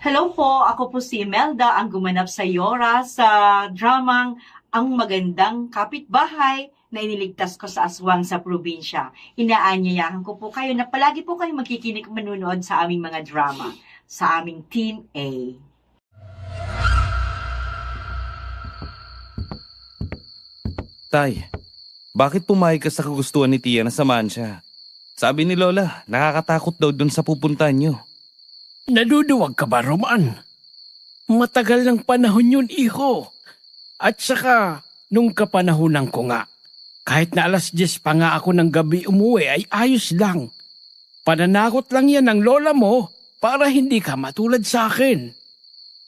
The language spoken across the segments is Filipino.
Hello po, ako po si Imelda, ang gumanap sa Yora sa dramang Ang Magandang Kapitbahay na iniligtas ko sa aswang sa probinsya. Inaanyayahan ko po kayo na palagi po kayong magkikinig manunood sa aming mga drama, sa aming Team A. Tay, bakit pumayag ka sa kagustuhan ni Tia na samahan siya? Sabi ni Lola, nakakatakot daw dun sa pupuntahan niyo. Naduduwag ka ba, Roman? Matagal ng panahon yun, iho. At saka, nung kapanahunan ko nga, kahit na 10:00 pa nga ako ng gabi umuwi ay ayos lang. Pananakot lang yan ng lola mo para hindi ka matulad sa akin.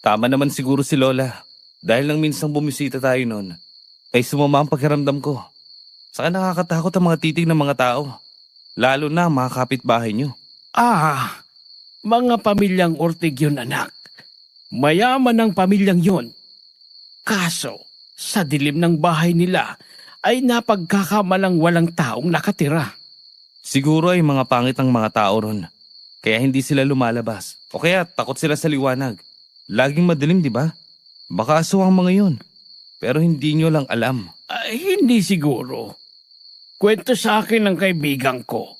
Tama naman siguro si Lola. Dahil nang minsang bumisita tayo noon, ay sumama ang pakiramdam ko. Saka nakakatakot ang mga titig ng mga tao. Lalo na ang mga kapitbahay niyo. Mga pamilyang Ortig yun, anak. Mayaman ang pamilyang yun. Kaso, sa dilim ng bahay nila ay napagkakamalang walang taong nakatira. Siguro ay mga pangit ang mga tao ron. Kaya hindi sila lumalabas. O kaya takot sila sa liwanag. Laging madilim, di ba? Baka aswang mga yun. Pero hindi nyo lang alam. Ay, hindi siguro. Kwento sa akin ng kaibigan ko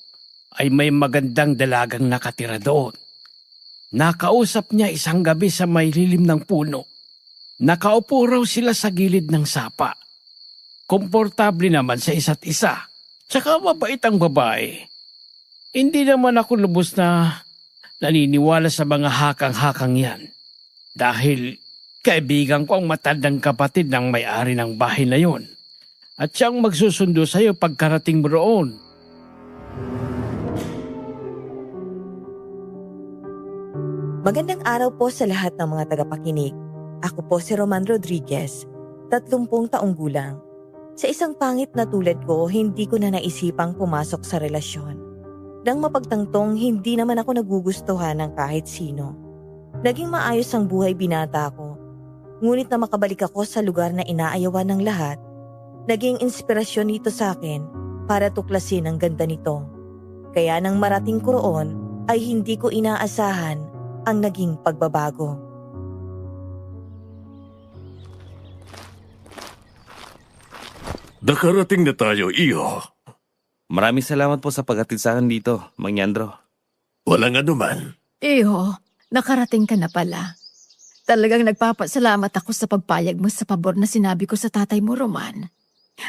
ay may magandang dalagang nakatira doon. Nakausap niya isang gabi sa may lilim ng puno. Nakaupo raw sila sa gilid ng sapa. Komportable naman sa isa't isa. Tsaka mabait ang babae. Hindi naman ako lubos na naniniwala sa mga hakang-hakang yan. Dahil kaibigan ko ang matandang kapatid ng may-ari ng bahay na yon. At siyang magsusundo sa'yo pagkarating mo roon. Magandang araw po sa lahat ng mga tagapakinig. Ako po si Roman Rodriguez, 30 taong gulang. Sa isang pangit na tulad ko, hindi ko na naisipang pumasok sa relasyon. Nang mapagtangtong, hindi naman ako nagugustuhan ng kahit sino. Naging maayos ang buhay binata ko. Ngunit na makabalik ako sa lugar na inaayawan ng lahat, naging inspirasyon nito sa akin para tuklasin ang ganda nito. Kaya nang marating ko roon, ay hindi ko inaasahan ang naging pagbabago. Nakarating na tayo, iyo. Maraming salamat po sa paghatid sa akin dito, Mang Yandro. Walang anuman. Iho, nakarating ka na pala. Talagang nagpapasalamat ako sa pagpayag mo sa pabor na sinabi ko sa tatay mo, Roman.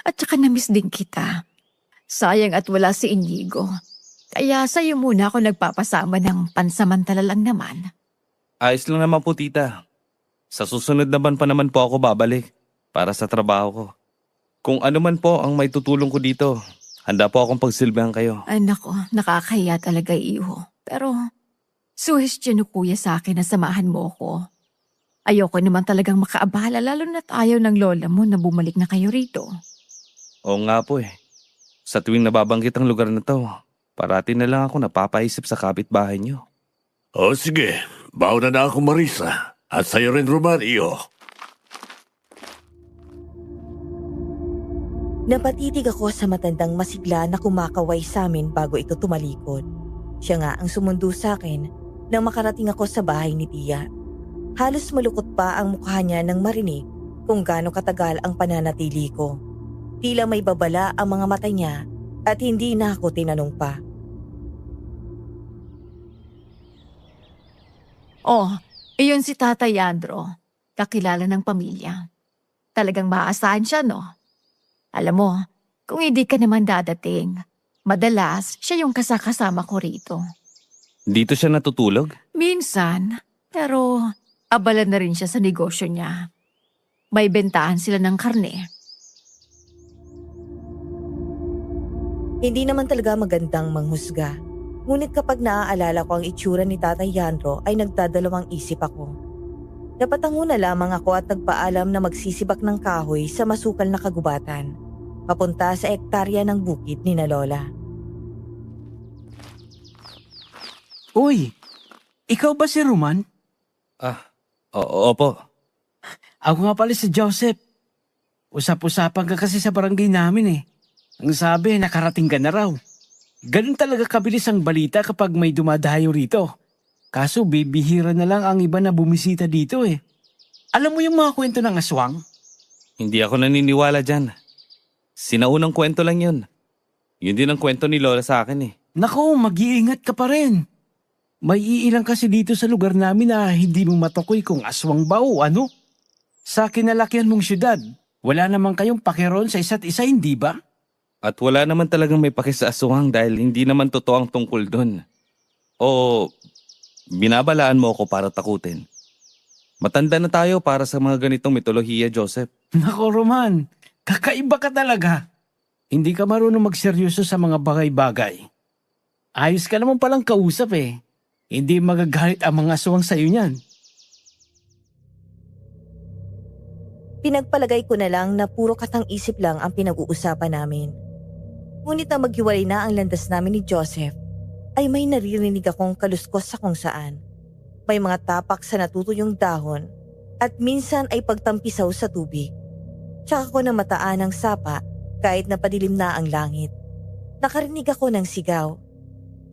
At saka namiss din kita. Sayang at wala si Inigo. Kaya sa'yo muna ako nagpapasama ng pansamantala lang naman. Ayos lang naman po, tita. Sa susunod naman pa naman po ako babalik para sa trabaho ko. Kung ano man po ang may tutulong ko dito, handa po akong pagsilbihan kayo. Ay nako, nakakahiya talaga, Iho. Pero suhestyon mo kuya sa akin na samahan mo ko. Ayoko naman talagang makaabala lalo na't ayaw ng lola mo na bumalik na kayo rito. Oo nga po eh. Sa tuwing nababanggit ang lugar na to, parati na lang ako napapaisip sa kapitbahay niyo. O sige, baon na ako, Marisa. At sa'yo rin, Roman, iyo. Napatitig ako sa matandang masigla na kumakaway sa amin bago ito tumalikod. Siya nga ang sumundo sa akin nang makarating ako sa bahay ni Tia. Halos malukot pa ang mukha niya nang marinig kung gaano katagal ang pananatili ko. Tila may babala ang mga mata niya at hindi na ako tinanong pa. Oh, iyon si Tatay Yandro, kakilala ng pamilya. Talagang maaasahan siya, no? Alam mo, kung hindi ka naman dadating, madalas siya yung kasakasama ko rito. Dito siya natutulog? Minsan, pero abala na rin siya sa negosyo niya. May bentahan sila ng karne. Hindi naman talaga magandang manghusga. Ngunit kapag naaalala ko ang itsura ni Tatay Yandro ay nagdadalawang isip ako. Napatango na lamang ako at nagpaalam na magsisibak ng kahoy sa masukal na kagubatan, papunta sa ektarya ng bukid ni na Lola. Uy, ikaw ba si Roman? Opo. Ako nga pala si Joseph. Usap-usapan ka kasi sa barangay namin eh. Ang sabi, nakarating ka na raw. Ganun talaga kabilis ang balita kapag may dumadayo rito. Kaso bibihira na lang ang iba na bumisita dito eh. Alam mo yung mga kwento ng aswang? Hindi ako naniniwala dyan. Sinaunang kwento lang yun. Yun din ang kwento ni Lola sa akin eh. Nako, mag-iingat ka pa rin. May iilang kasi dito sa lugar namin na hindi mo matukoy kung aswang ba o ano. Sa kinalakihan mong syudad, wala naman kayong pakiroon sa isa't isa, hindi ba? At wala naman talagang may paki sa aswang dahil hindi naman totoo ang tungkol dun. O binabalaan mo ako para takutin. Matanda na tayo para sa mga ganitong mitolohiya, Joseph. Nako, Roman, kakaiba ka talaga. Hindi ka marunong magseryoso sa mga bagay-bagay. Ayos ka naman palang kausap eh. Hindi magagalit ang mga aswang sa'yo niyan. Pinagpalagay ko na lang na puro katang-isip lang ang pinag-uusapan namin. Ngunit na maghiwalay na ang landas namin ni Joseph, ay may naririnig akong kaluskos sa kung saan. May mga tapak sa natutuyong dahon at minsan ay pagtampisaw sa tubig. Tsaka ko na mataan ng sapa kahit napadilim na ang langit. Nakarinig ako ng sigaw,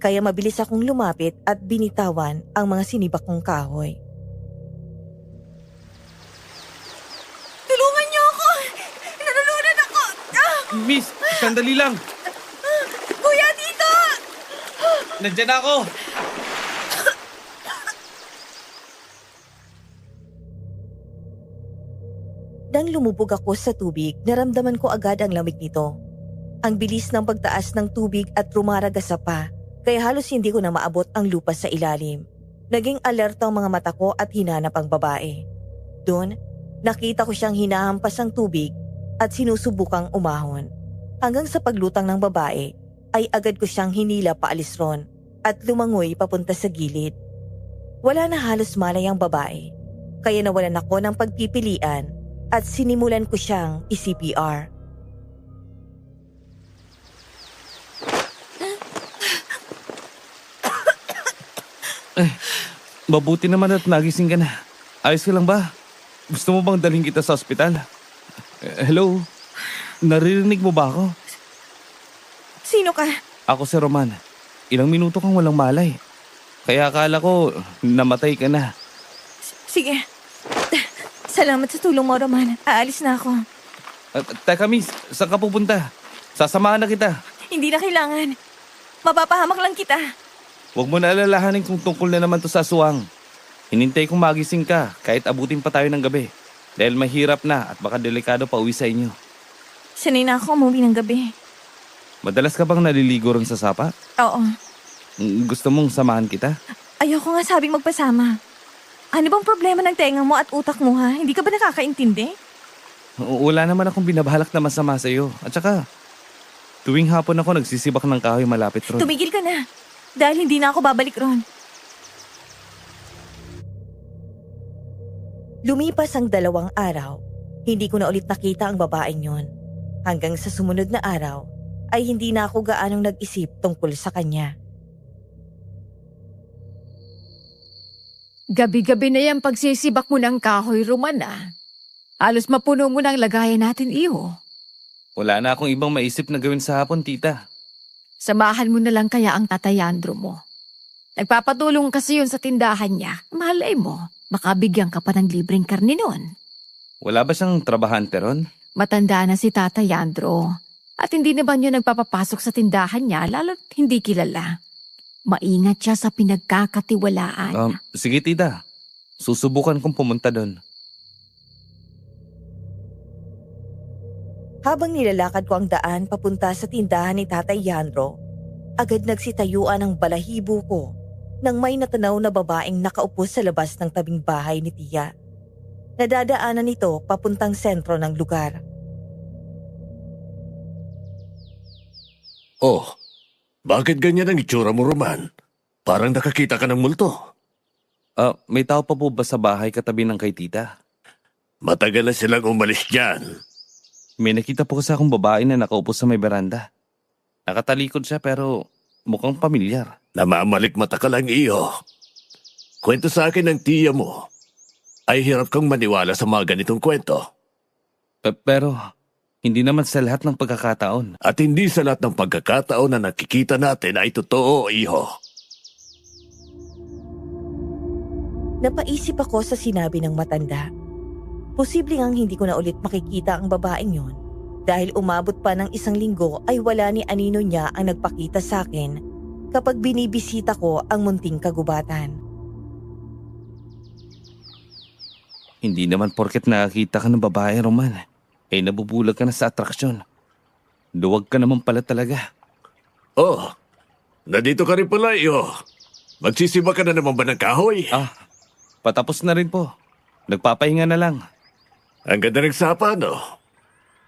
kaya mabilis akong lumapit at binitawan ang mga sinibak kong kahoy. Tulungan niyo ako! Nalulunan ako! Miss, sandali lang. Kuya, dito! Nandiyan ako. Nang lumubog ako sa tubig, naramdaman ko agad ang lamig nito. Ang bilis ng pagtaas ng tubig at rumaragas sa pa, kaya halos hindi ko na maabot ang lupa sa ilalim. Naging alerto ang mga mata ko at hinanap ang babae. Doon, nakita ko siyang hinahampas ang tubig at sinusubukang umahon. Hanggang sa paglutang ng babae, ay agad ko siyang hinila paalis ron at lumangoy papunta sa gilid. Wala na halos malay ang babae, kaya nawalan ako ng pagpipilian at sinimulan ko siyang i-CPR. Mabuti naman at nagising ka na. Ayos ka lang ba? Gusto mo bang dalhin kita sa ospital? Hello? Naririnig mo ba ako? Sino ka? Ako si Roman. Ilang minuto kang walang malay. Kaya akala ko namatay ka na. Sige. Salamat sa tulong mo, Roman. Aalis na ako. Teka miss, saan ka pupunta? Sasamahan na kita. Hindi na kailangan. Mapapahamak lang kita. Huwag mo na alalahanin kung tungkol na naman to sa aswang. Hinintay kong magising ka kahit abutin pa tayo ng gabi. Dahil mahirap na at baka delikado pa uwi sa inyo. Sanay na ako umuwi ng gabi. Madalas ka bang naliligo ron sa sapa? Oo. Gusto mong samahan kita? Ayoko nga sabing magpasama. Ano bang problema ng tenga mo at utak mo ha? Hindi ka ba nakakaintindi? Wala naman akong binabalak na masama sa iyo. At saka, tuwing hapon ako nagsisibak ng kahoy malapit ron. Tumigil ka na. Dahil hindi na ako babalik ron. Lumipas ang 2 araw, hindi ko na ulit nakita ang babaeng yon. Hanggang sa sumunod na araw, ay hindi na ako gaanong nag-isip tungkol sa kanya. Gabi-gabi na yung pagsisibak mo ng kahoy, Roman ah. Halos mapuno mo ng lagayan natin, iyo. Wala na akong ibang maisip na gawin sa hapon, tita. Samahan mo na lang kaya ang Tatay Andrew mo. Nagpapatulong kasi yun sa tindahan niya. Malay mo, baka bigyan ka pa ng libreng karne nun. Wala ba siyang trabahante ron? Matanda na si Tatay Andrew. At hindi na ba niyo nagpapapasok sa tindahan niya lalo't hindi kilala. Maingat siya sa pinagkakatiwalaan. Sige, tita. Susubukan kong pumunta doon. Habang nilalakad ko ang daan papunta sa tindahan ni Tatay Yandro, agad nagsitayuan ang balahibo ko nang may natanaw na babaeng nakaupo sa labas ng tabing bahay ni Tia. Nadadaanan nito papuntang sentro ng lugar. Oh, bakit ganyan ang itsura mo, Roman? Parang nakakita ka ng multo. May tao pa po ba sa bahay katabi ng kay tita? Matagal na silang umalis dyan. May nakita po kasi akong babae na nakaupo sa may beranda. Nakatalikod siya pero mukhang pamilyar. Namamalikmata ka lang iyo. Kwento sa akin ng tiya mo. Ay hirap kang maniwala sa mga ganitong kwento. Pero hindi naman sa lahat ng pagkakataon. At hindi sa lahat ng pagkakataon na nakikita natin ay totoo, iho. Napaisip ako sa sinabi ng matanda. Posible ngang hindi ko na ulit makikita ang babaeng yon dahil umabot pa ng 1 linggo ay wala ni anino niya ang nagpakita sa akin kapag binibisita ko ang munting kagubatan. Hindi naman porket nakakita ka ng babae, Roman, nabubulag ka na sa atraksyon. Duwag ka naman pala talaga. Oh, nandito ka rin pala, iyo. Magsisiba ka na naman ba ng kahoy? Patapos na rin po. Nagpapahinga na lang. Ang ganda ng sapa, no?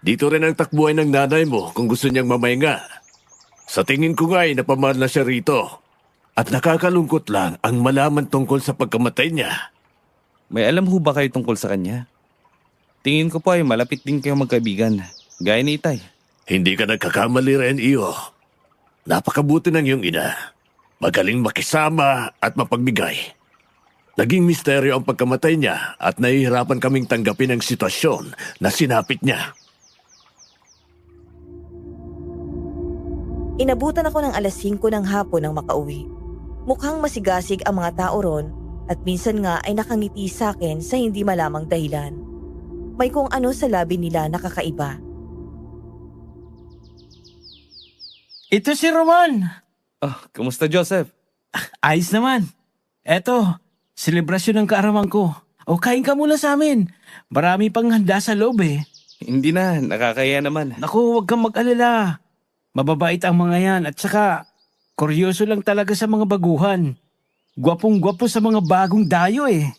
Dito rin ang takbuhay ng nanay mo kung gusto niyang mamahinga. Sa tingin ko nga ay napamahal na siya rito. At nakakalungkot lang ang malaman tungkol sa pagkamatay niya. May alam ho ba kayo tungkol sa kanya? Tingin ko po ay malapit din kayong magkaibigan. Gaya ni Itay. Hindi ka nagkakamali rin, iyo. Napakabuti ng iyong ina. Magaling makisama at mapagbigay. Naging misteryo ang pagkamatay niya at nahihirapan kaming tanggapin ang sitwasyon na sinapit niya. Inabutan ako ng 5:00 ng hapon nang makauwi. Mukhang masigasig ang mga tao ron at minsan nga ay nakangiti sa akin sa hindi malamang dahilan. May kung ano sa labi nila nakakaiba. Ito si Roman. Kumusta, Joseph? Ayos naman. Eto, selebrasyon ng kaarawan ko. O kain ka muna sa amin. Marami pang handa sa loob eh. Hindi na, nakakaya naman. Naku, huwag kang mag-alala. Mababait ang mga yan at saka kuryoso lang talaga sa mga baguhan. Gwapong-gwapo sa mga bagong dayo eh.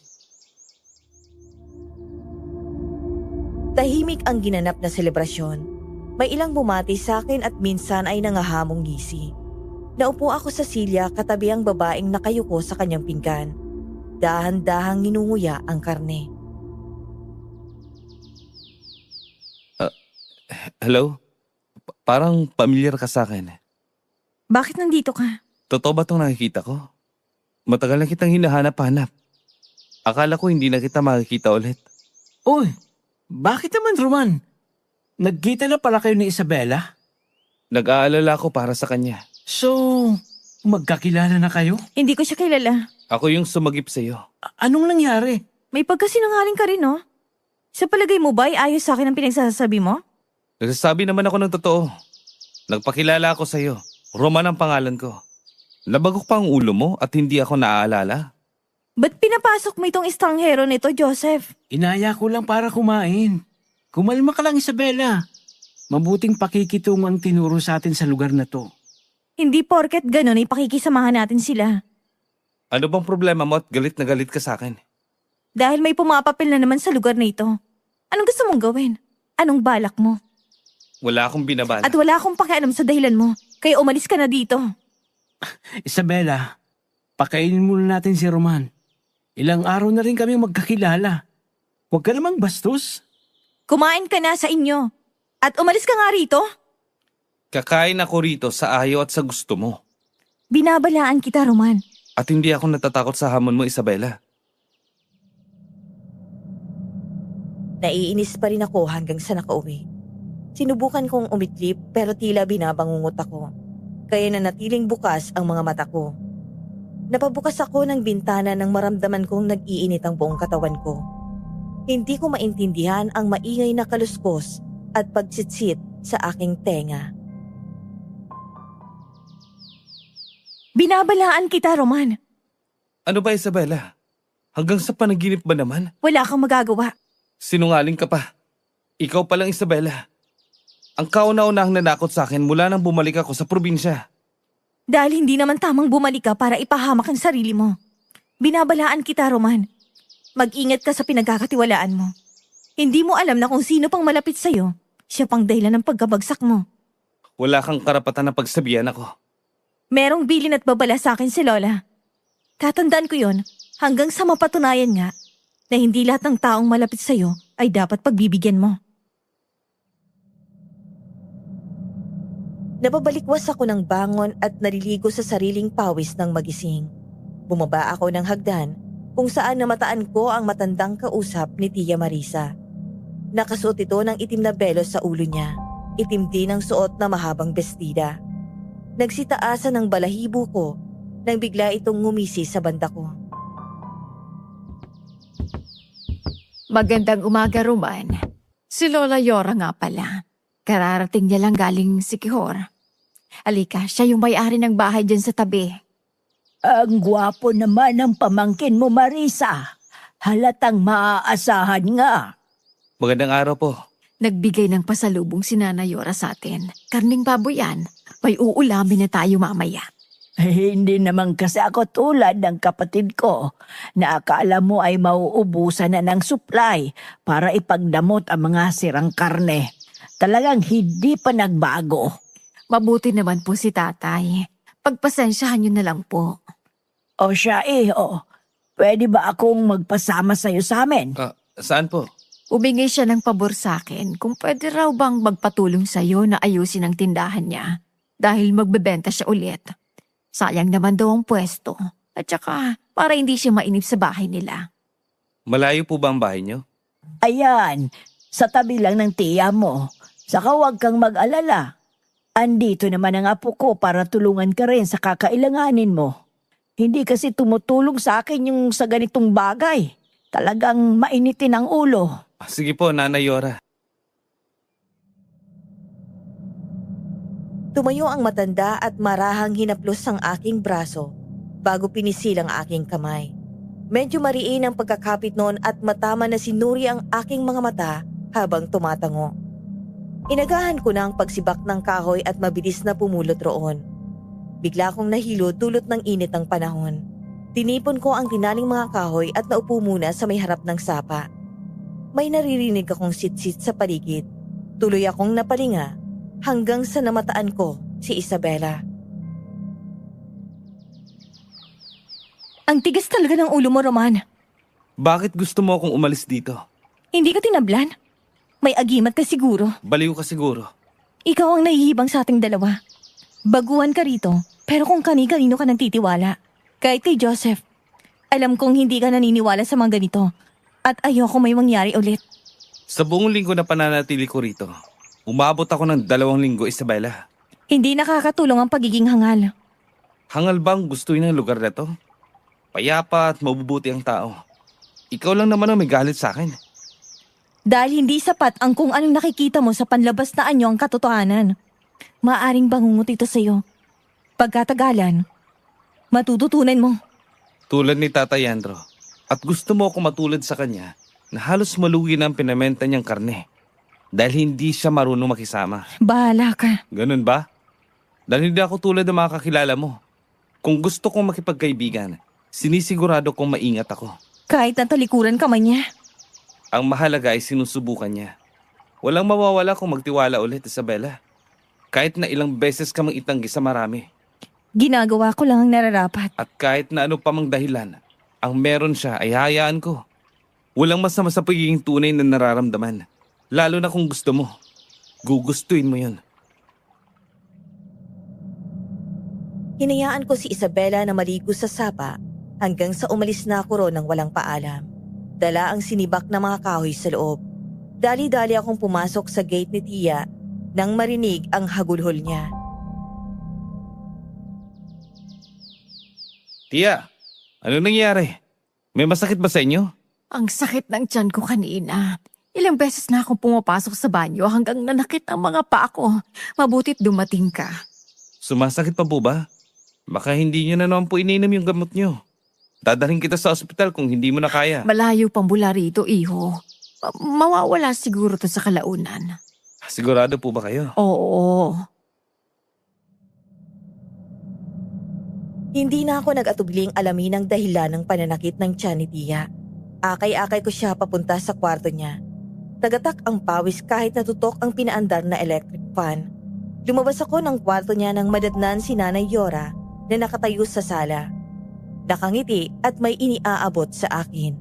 Tahimik ang ginanap na selebrasyon. May ilang bumati sa akin at minsan ay nangahamong ngisi. Naupo ako sa silya katabi ang babaeng nakayuko sa kanyang pinggan. Dahan-dahang ninunguya ang karne. Hello? Parang pamilyar ka sa akin. Bakit nandito ka? Totoo ba itong nakikita ko? Matagal na kitang hinahanap-hanap. Akala ko hindi na kita makikita ulit. Uy, bakit naman Roman? Nagkita na pala kayo ni Isabela? Nag-aalala ko para sa kanya. So, magkakilala na kayo? Hindi ko siya kilala. Ako yung sumagip sa'yo. Anong nangyari? May pagkasinungaling ka rin, no? Sa palagay mo ba ay ayos sa akin ang pinagsasabi mo? Nagsasabi naman ako ng totoo. Nagpakilala ako sa'yo. Roman ang pangalan ko. Nabagok pa ang ulo mo at hindi ako naaalala? Ba't pinapasok mo itong estranghero nito, Joseph? Inaya ko lang para kumain. Kumalma ka lang, Isabela. Mabuting pakikitungo ang tinuro sa atin sa lugar na to. Hindi porket ganun ay pakikisamahan natin sila. Ano bang problema mo at galit na galit ka sa akin? Dahil may pumapapil na naman sa lugar na ito. Anong gusto mong gawin? Anong balak mo? Wala akong binabala. At wala akong pakialam sa dahilan mo. Kaya umalis ka na dito. Isabela, pakainin muna natin si Roman. Ilang araw na rin kami magkakilala. Huwag ka namang bastos. Kumain ka na sa inyo. At umalis ka nga rito. Kakain ako rito sa ayaw at sa gusto mo. Binabalaan kita, Roman. At hindi ako natatakot sa hamon mo, Isabela. Naiinis pa rin ako hanggang sa nakauwi. Sinubukan kong umitlip pero tila binabangungot ako. Kaya nanatiling bukas ang mga mata ko. Napabukas ako ng bintana nang maramdaman kong nag-iinit ang buong katawan ko. Hindi ko maintindihan ang maingay na kaluskos at pagsitsit sa aking tenga. Binabalaan kita, Roman. Ano ba, Isabela? Hanggang sa panaginip ba naman? Wala kang magagawa. Sinungaling ka pa. Ikaw palang, Isabela. Ang kauna-unahang nanakot sa akin mula nang bumalik ako sa probinsya. Dahil hindi naman tamang bumalik ka para ipahamak ang sarili mo. Binabalaan kita, Roman. Mag-ingat ka sa pinagkakatiwalaan mo. Hindi mo alam na kung sino pang malapit sa'yo, siya pang dahilan ng pagkabagsak mo. Wala kang karapatan na pagsabihan ako. Merong bilin at babala sa akin si Lola. Tatandaan ko yon hanggang sa mapatunayan nga na hindi lahat ng taong malapit sa'yo ay dapat pagbibigyan mo. Nababalikwas ako ng bangon at naliligo sa sariling pawis ng magising. Bumaba ako ng hagdan kung saan namataan ko ang matandang kausap ni Tia Marisa. Nakasuot ito ng itim na belos sa ulo niya. Itim din ang suot na mahabang bestida. Nagsitaasan ng balahibo ko nang bigla itong ngumisi sa banda ko. Magandang umaga, Roman. Si Lola Yora nga pala. Kararating niya lang galing Sikihor. Alika, siya yung may-ari ng bahay dyan sa tabi. Ang gwapo naman ng pamangkin mo, Marisa. Halatang maaasahan nga. Magandang araw po. Nagbigay ng pasalubong si Nana Yora sa atin. Karning baboy yan. May uulamin na tayo mamaya. Hindi naman kasi ako tulad ng kapatid ko na akala mo ay mauubusan na ng supply para ipagdamot ang mga sirang karne. Talagang hindi pa nagbago. Mabuti naman po si tatay. Pagpasensyahan niyo na lang po. O siya pwede ba akong magpasama sa'yo sa amin? Saan po? Umingi siya ng pabor sa akin kung pwede raw bang magpatulong sa'yo na ayusin ang tindahan niya dahil magbebenta siya ulit. Sayang naman daw ang pwesto at saka para hindi siya mainip sa bahay nila. Malayo po ba ang bahay niyo? Ayan, sa tabi lang ng tiya mo. Saka huwag kang mag-alala. Andito naman ang apo ko para tulungan ka rin sa kakailanganin mo. Hindi kasi tumutulong sa akin yung sa ganitong bagay. Talagang mainitin ang ulo. Sige po, Nanay Yora. Tumayo ang matanda at marahang hinaplos ang aking braso bago pinisil ang aking kamay. Medyo mariin ang pagkakapit noon at matama na sinuri ang aking mga mata habang tumatango. Inagahan ko na ang pagsibak ng kahoy at mabilis na pumulot roon. Bigla kong nahilo dulot ng init ng panahon. Tinipon ko ang tinaling mga kahoy at naupo muna sa may harap ng sapa. May naririnig akong sit-sit sa paligid. Tuloy akong napalinga hanggang sa namataan ko si Isabela. Ang tigas talaga ng ulo mo, Roman. Bakit gusto mo akong umalis dito? Hindi ka tinablan? May agimat ka siguro. Baliw ka siguro. Ikaw ang nahihibang sa ating dalawa. Baguhan ka rito, pero kung kani-kanino ka nagtitiwala. Kahit kay Joseph. Alam kong hindi ka naniniwala sa mga ganito. At ayoko may mangyari ulit. Sa buong linggo na pananatili ko rito, umabot ako ng 2 linggo, Isabela. Hindi nakakatulong ang pagiging hangal. Hangal bang gustuin ng lugar na to? Payapa at mabubuti ang tao. Ikaw lang naman ang may galit sa akin. Dahil hindi sapat ang kung anong nakikita mo sa panlabas na anyo ang katotohanan. Maaring bangungot ito sa'yo. Pagkatagalan, matututunan mo. Tulad ni Tata Yandro. At gusto mo ako matulad sa kanya na halos malugi na ang pinamenta niyang karne. Dahil hindi siya marunong makisama. Bahala ka. Ganun ba? Dahil hindi ako tulad ng mga kakilala mo. Kung gusto kong makipagkaibigan, sinisigurado kong maingat ako. Kahit natalikuran ka man niya. Ang mahalaga ay sinusubukan niya. Walang mawawala kung magtiwala ulit, Isabela. Kahit na ilang beses ka mang itanggi sa marami. Ginagawa ko lang ang nararapat. At kahit na ano pa mang dahilan, ang meron siya ay hayaan ko. Walang masama sa pagiging tunay na nararamdaman. Lalo na kung gusto mo. Gugustuhin mo yun. Hinayaan ko si Isabela na maligo sa sapa hanggang sa umalis na ako ron ng walang paalam. Dala ang sinibak na mga kahoy sa loob. Dali-dali akong pumasok sa gate ni Tia nang marinig ang hagulhol niya. Tia, ano nangyari? May masakit ba sa inyo? Ang sakit ng tiyan ko kanina. Ilang beses na akong pumapasok sa banyo hanggang nanakit ang mga paa ko. Mabutit dumating ka. Sumasakit pa po ba? Baka hindi niyo na naman po ininom yung gamot niyo. Dadalhin kita sa ospital kung hindi mo na kaya. Malayo pang mula rito, iho. Mawawala siguro to sa kalaunan. Sigurado po ba kayo? Oo. Hindi na ako nag-atubling alamin ang dahilan ng pananakit ng tiyan ni Tia. Akay-akay ko siya papunta sa kwarto niya. Tagatak ang pawis kahit natutok ang pinaandar na electric fan. Lumabas ako ng kwarto niya nang madatnan si Nanay Yora na nakatayo sa sala. Nakangiti at may iniaabot sa akin.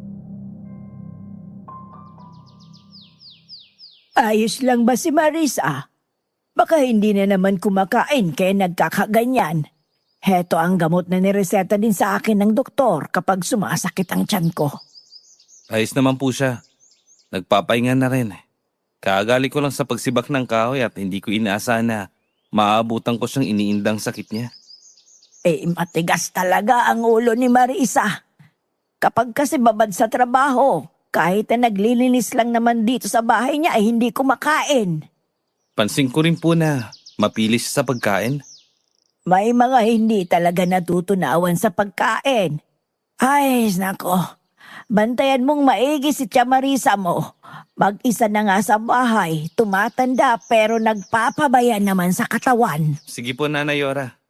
Ayos lang ba si Marisa? Baka hindi na naman kumakain kaya nagkakaganyan. Heto ang gamot na nireseta din sa akin ng doktor kapag sumasakit ang tiyan ko. Ayos naman po siya. Nagpapahinga na rin. Kaagali ko lang sa pagsibak ng kahoy at hindi ko inaasahan na maabutan ko siyang iniindang sakit niya. Matigas talaga ang ulo ni Marisa. Kapag kasi babad sa trabaho, Kahit na naglilinis lang naman dito sa bahay niya ay hindi kumakain. Pansin ko rin po na mapili siya sa pagkain. May mga hindi talaga natutunawan sa pagkain. Ay, nako. Bantayan mong maigi si Tia Marisa mo. Mag-isa na nga sa bahay, tumatanda pero nagpapabaya naman sa katawan. Sige po, Nanay Yora.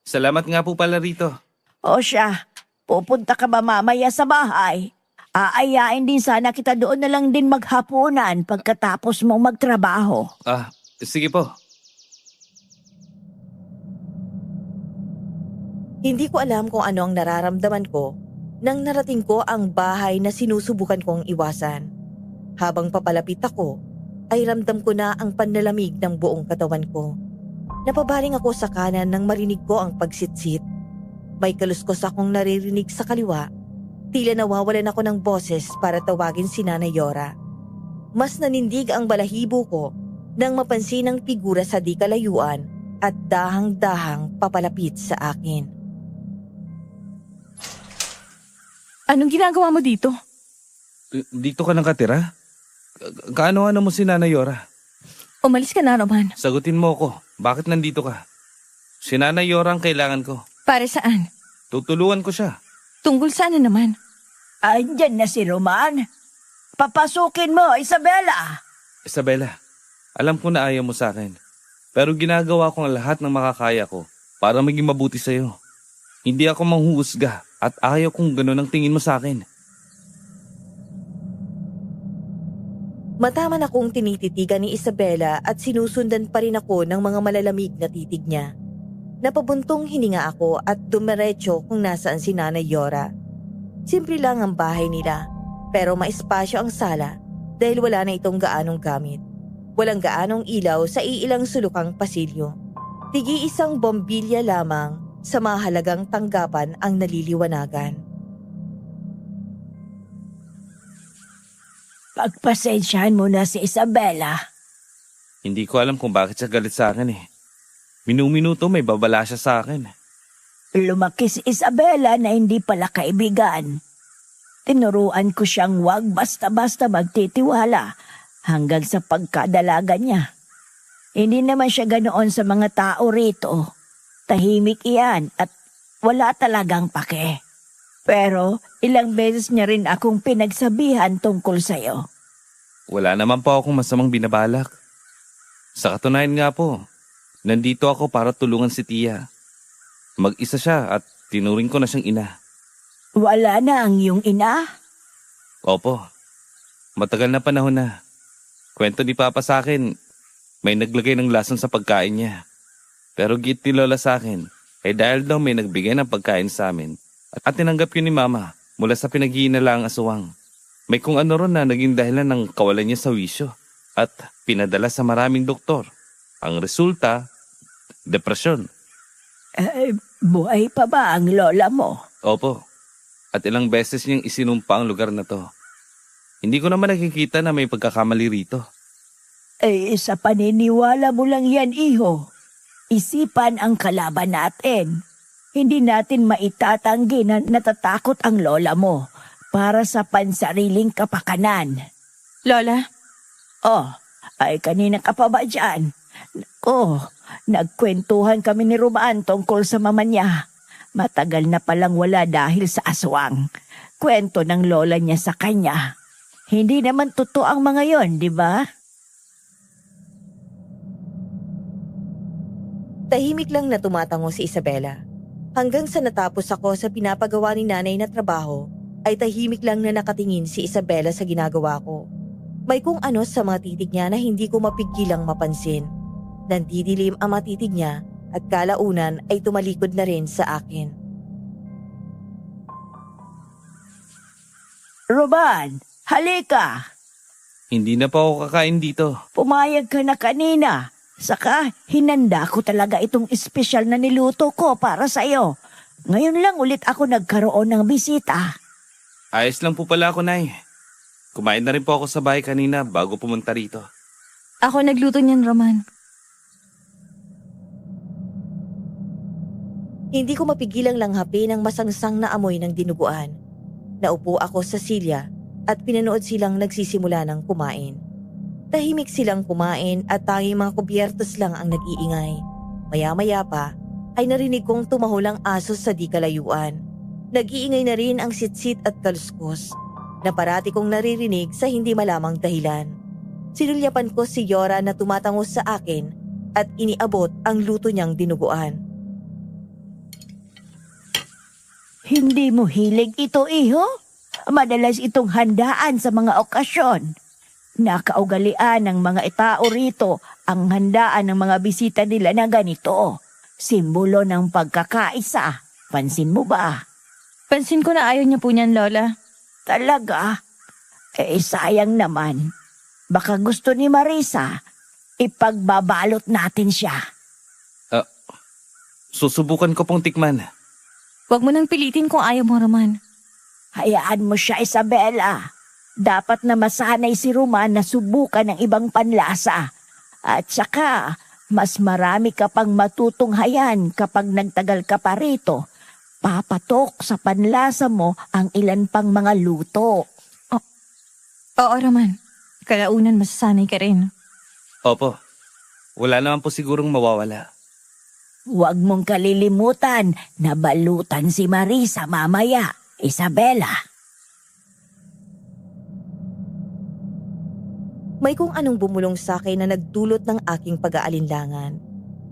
Salamat nga po pala rito. O siya, pupunta ka ba mamaya sa bahay? Aayain din sana kita doon na lang din maghapunan pagkatapos mong magtrabaho. Sige po. Hindi ko alam kung ano ang nararamdaman ko nang narating ko ang bahay na sinusubukan kong iwasan. Habang papalapit ako, ay ramdam ko na ang panlalamig ng buong katawan ko. Napabaling ako sa kanan nang marinig ko ang pagsitsit. May kaluskos akong naririnig sa kaliwa. Tila nawawalan ako ng boses para tawagin si Nanay Yora. Mas nanindig ang balahibo ko nang mapansin ang figura sa di kalayuan at dahang-dahang papalapit sa akin. Anong ginagawa mo dito? Dito ka nakatira? Kaano-ano mo si Nanay Yora? Umalis ka na, Roman. Sagutin mo ako. Bakit nandito ka? Si Nanay Yora ang kailangan ko. Para saan? Tutulungan ko siya. Tungkol saan na naman? Andyan na si Roman. Papasukin mo, Isabela. Isabela, alam ko na ayaw mo sa akin. Pero ginagawa ko ang lahat ng makakaya ko para maging mabuti sa'yo. Hindi ako manghuhusga at ayaw kung gano'n ang tingin mo sa akin. Mataman akong tinititigan ni Isabela at sinusundan pa rin ako ng mga malalamig na titig niya. Napabuntong hininga ako at dumiretso kung nasaan si Nanay Yora. Simple lang ang bahay nila, pero maespasyo ang sala dahil wala na itong gaanong gamit. Walang gaanong ilaw sa iilang sulukang pasilyo. Tigi-isang bombilya lamang sa mahalagang tanggapan ang naliliwanagan. Pagpasensyahan mo na si Isabela. Hindi ko alam kung bakit siya galit sa akin eh. Minuminuto may babala siya sa akin. Lumaki si Isabela na hindi pala kaibigan. Tinuruan ko siyang wag basta-basta magtitiwala hanggang sa pagkadalaga niya. Hindi naman siya ganoon sa mga tao rito. Tahimik iyan at wala talagang pake. Pero ilang beses niya rin akong pinagsabihan tungkol sa'yo. Wala naman po akong masamang binabalak. Sa katunayan nga po, nandito ako para tulungan si Tia. Mag-isa siya at tinuring ko na siyang ina. Wala na ang iyong ina? Opo, matagal na panahon na. Kwento ni Papa sa akin, may naglagay ng lason sa pagkain niya. Pero git ni Lola sa akin, dahil daw may nagbigay ng pagkain sa amin. At tinanggap yun ni Mama mula sa pinaghihinalang aswang. May kung ano ron na naging dahilan ng kawalan niya sa wisyo at pinadala sa maraming doktor. Ang resulta, depresyon. Buhay pa ba ang lola mo? Opo. At ilang beses niyang isinumpa ang lugar na to. Hindi ko naman nakikita na may pagkakamali rito. Sa paniniwala mo lang yan, iho. Isipan ang kalaban natin. Hindi natin maitatanggi na natatakot ang lola mo para sa pansariling kapakanan. Lola, Kanina ka pa ba dyan? Nagkwentuhan kami ni Roman tungkol sa mama niya. Matagal na palang wala dahil sa aswang. Kwento ng lola niya sa kanya. Hindi naman totoo ang mga yon, di ba? Tahimik lang na tumatango si Isabela. Hanggang sa natapos ako sa pinapagawa ni nanay na trabaho, ay tahimik lang na nakatingin si Isabela sa ginagawa ko. May kung ano sa mga titig niya na hindi ko mapigilang mapansin. Nandidilim ang mga titig niya at kalaunan ay tumalikod na rin sa akin. Roman, halika! Hindi na pa ako kakain dito. Pumayag ka na kanina. Saka, hinanda ko talaga itong espesyal na niluto ko para sa'yo. Ngayon lang ulit ako nagkaroon ng bisita. Ayos lang po pala ako, Nay. Kumain na rin po ako sa bahay kanina bago pumunta rito. ako nagluto niyan, Roman. Hindi ko mapigilang langhapin ang masangsang na amoy ng dinuguan. Naupo ako sa silya at pinanood silang nagsisimula ng kumain. Tahimik silang kumain at tanging mga kubyertos lang ang nag-iingay. Maya-maya pa ay narinig kong tumahulang aso sa di kalayuan. Nag-iingay na rin ang sitsit at kaluskos na parati kong naririnig sa hindi malamang dahilan. Sinulyapan ko si Yora na tumatangos sa akin at iniabot ang luto niyang dinuguan. Hindi mo hilig ito, iho? Madalas itong handaan sa mga okasyon. Nakaugalian ng mga tao rito ang handaan ng mga bisita nila na ganito. Simbolo ng pagkakaisa. Pansin mo ba? Pansin ko na ayaw niya po niyan, Lola. Talaga? Sayang naman. Baka gusto ni Marisa, ipagbabalot natin siya. Susubukan ko pong tikman. Huwag mo nang pilitin kung ayaw mo, Roman. Hayaan mo siya, Isabela. Dapat na masanay si Roman na subukan ng ibang panlasa. At saka, mas marami ka pang matutunghayan kapag nagtagal ka pa rito. Papatok sa panlasa mo ang ilan pang mga luto. Oo, Roman. Kalaunan masasanay ka rin. Opo, wala naman po sigurong mawawala. Huwag mong kalilimutan na balutan si Marisa mamaya, Isabela. May kung anong bumulong sa akin na nagdulot ng aking pag-aalinlangan.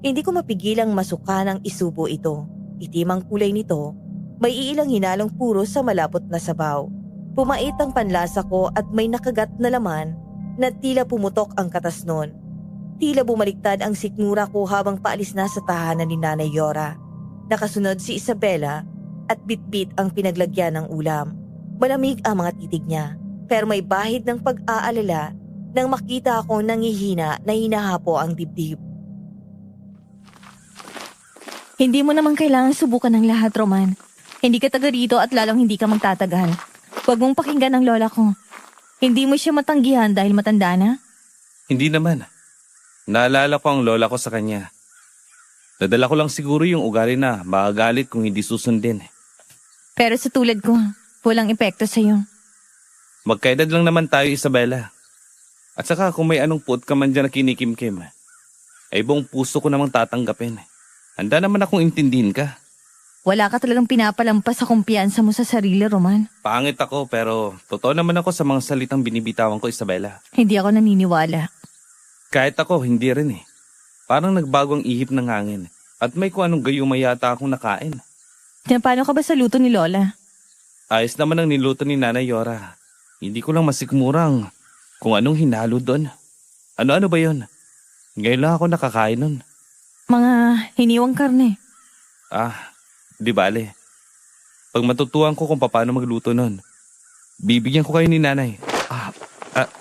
Hindi ko mapigilang masuka ng isubo ito. Itim ang kulay nito, may iilang hinalong puro sa malapot na sabaw. Pumait ang panlasa ko at may nakagat na laman na tila pumutok ang katas nun. Tila bumaliktad ang sikmura ko habang paalis na sa tahanan ni Nanay Yora. Nakasunod si Isabela at bitbit ang pinaglagyan ng ulam. Malamig ang mga titig niya, pero may bahid ng pag-aalala nang makita ako nangihina na hinahapo ang dibdib. Hindi mo naman kailangan subukan ng lahat, Roman. Hindi ka taga rito at lalong hindi ka magtatagal. Huwag mong pakinggan ang lola ko. Hindi mo siya matanggihan dahil matanda na? Hindi naman. Naalala ko ang lola ko sa kanya. Nadala ko lang siguro yung ugali na makagalit kung hindi susundin. Pero sa tulad ko, walang epekto sa'yo. Magkaedad lang naman tayo, Isabela. At saka kung may anong puot ka man dyan na kinikimkim, ay buong puso ko namang tatanggapin. Handa naman akong intindihin ka. Wala ka talagang pinapalampas sa kumpiyansa mo sa sarili, Roman. Pangit ako pero totoo naman ako sa mga salitang binibitawan ko, Isabela. Hindi ako naniniwala. Kahit ako, hindi rin eh. Parang nagbago ang ihip ng hangin at may kung anong gayuma yata akong nakain. Paano ka ba sa luto ni Lola? Ayos naman ang niluto ni Nanay Yora. Hindi ko lang masikmurang kung anong hinalo doon. Ano-ano ba yun? Ngayon lang ako nakakain nun. Mga hiniwang karne. Di bale. Pag matutuhan ko kung paano magluto nun, bibigyan ko kayo ni Nanay.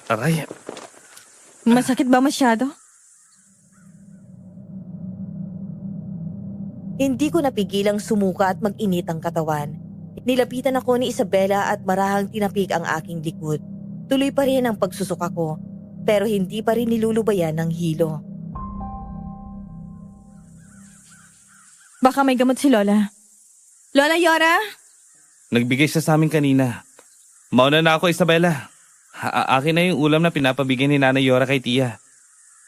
Aray. Masakit ba masyado? Hindi ko napigilang sumuka at mag-init ang katawan. Nilapitan ako ni Isabela at marahang tinapik ang aking likod. Tuloy pa rin ang pagsusuka ko, pero hindi pa rin nilulubayan ng hilo. Baka may gamot si Lola. Lola Yora? Nagbigay siya sa amin kanina. Mauna na ako, Isabela. Akin na yung ulam na pinapabigay ni Nanay Yora kay Tia.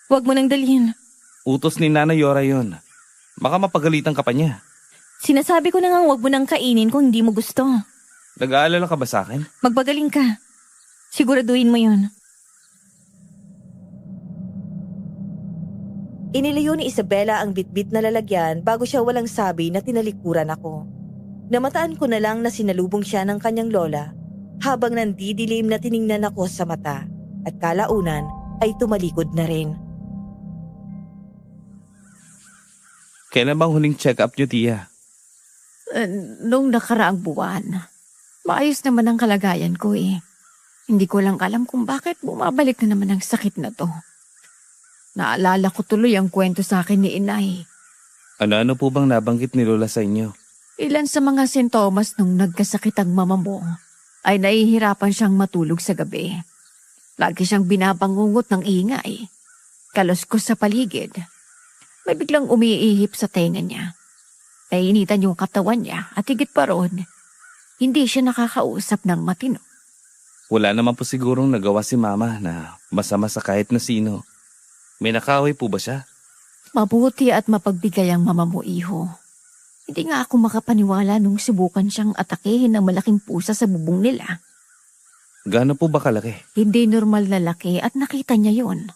Huwag mo nang dalhin. Utos ni Nanay Yora yun. Baka mapagalitan ka pa niya. Sinasabi ko na nga huwag mo nang kainin kung hindi mo gusto. Nag-aalala ka ba sa akin? Magpagaling ka. Siguraduhin mo yun. Inilayo ni Isabela ang bitbit na lalagyan bago siya walang sabi na tinalikuran ako. Namataan ko na lang na sinalubong siya ng kanyang lola habang nandidilim na tiningnan ako sa mata at kalaunan ay tumalikod na rin. Kailan bang huling check-up niyo, Tia? Nung nakaraang buwan, maayos naman ang kalagayan ko eh. Hindi ko lang alam kung bakit bumabalik na naman ang sakit na to. Naalala ko tuloy ang kwento sa akin ni Inay. Ano-ano po bang nabanggit ni Lola sa inyo? Ilan sa mga sintomas nung nagkasakit ang mama mo ay nahihirapan siyang matulog sa gabi. Lagi siyang binabangungot ng ingay. Kaluskos sa paligid. May biglang umiihip sa tenga niya. Nainitan yung katawan niya at higit pa roon, hindi siya nakakausap ng matino. Wala naman po sigurong nagawa si Mama na masama sa kahit na sino. May nakaway po ba siya? Mabuti at mapagbigay ang mama mo, iho. Hindi nga ako makapaniwala nung subukan siyang atakehin ng malaking pusa sa bubong nila. Gaano po ba kalaki? Hindi normal na laki at nakita niya yon.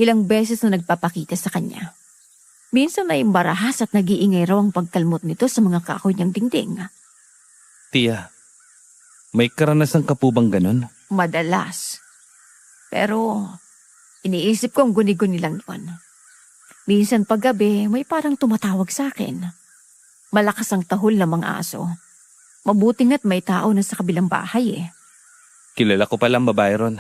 Ilang beses na nagpapakita sa kanya. Minsan ay embarahas at nag-iingay raw ang pagkalmot nito sa mga kahoy niyang dingding. Tia, may karanasan ka po bang ganun? Madalas. Pero iniisip kong guni-guni lang yun. Minsan paggabi, may parang tumatawag sa akin. Malakas ang tahol ng mga aso. Mabuting at may tao na sa kabilang bahay eh. Kilala ko palang babae ron.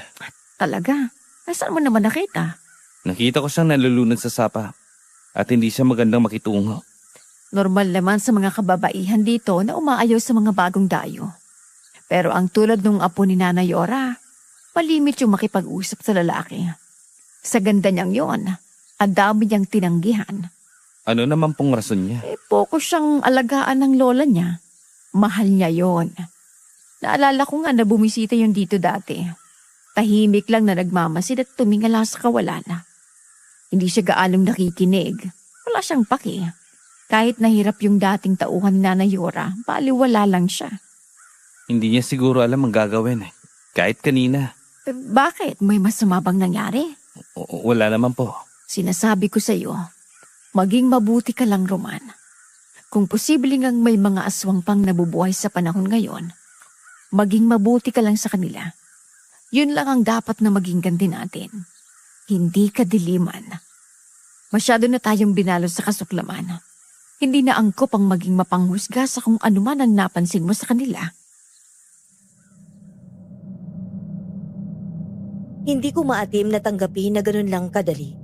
Talaga? Nasaan mo naman nakita? Nakita ko siyang nalulunod sa sapa at hindi siya magandang makitungo. Normal naman sa mga kababaihan dito na umaayaw sa mga bagong dayo. Pero ang tulad nung apo ni Nanay Yora, malimit yung makipag-usap sa lalaki. Sa ganda niyang yon, ang dami niyang tinanggihan. Ano naman pong rason niya? Focus siyang alagaan ng lola niya. Mahal niya yon. Naalala ko nga na bumisita yun dito dati. Tahimik lang na nagmamasid at tumingala sa kawalan. Hindi siya gaanong nakikinig. Wala siyang paki. Kahit nahirap yung dating tauhan ni Nanay Yora, baliwala lang siya. Hindi niya siguro alam ang gagawin. Kahit kanina. Bakit? May masama bang nangyari? Wala naman po. Sinasabi ko sa iyo, maging mabuti ka lang, Roman. Kung posibleng ang may mga aswang pang nabubuhay sa panahon ngayon, maging mabuti ka lang sa kanila. Yun lang ang dapat na maging ganti natin. Hindi kadiliman. Masyado na tayong binalo sa kasuklaman. Hindi na angkop ang maging mapanghusga sa kung ano man ang napansin mo sa kanila. Hindi ko maatim na tanggapin na ganun lang kadali.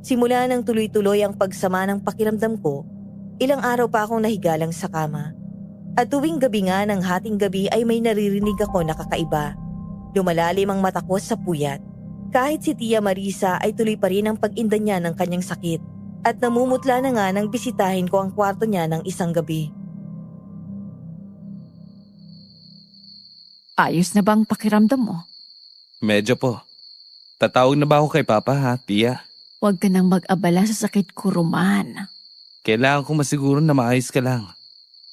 Simula nang tuloy-tuloy ang pagsama ng pakiramdam ko, ilang araw pa akong nahigalang sa kama. At tuwing gabi nga ng hating gabi ay may naririnig ako na kakaiba. Lumalalim ang mata ko sa puyat. Kahit si Tia Marisa ay tuloy pa rin ang pag-inda niya ng kanyang sakit. At namumutla na nga nang bisitahin ko ang kwarto niya ng isang gabi. Ayos na bang pakiramdam mo? Medyo po. Tatawag na ba ako kay Papa ha, Tia? Huwag ka nang mag-abala sa sakit ko, Roman. Kailangan ko masiguro na maayos ka lang.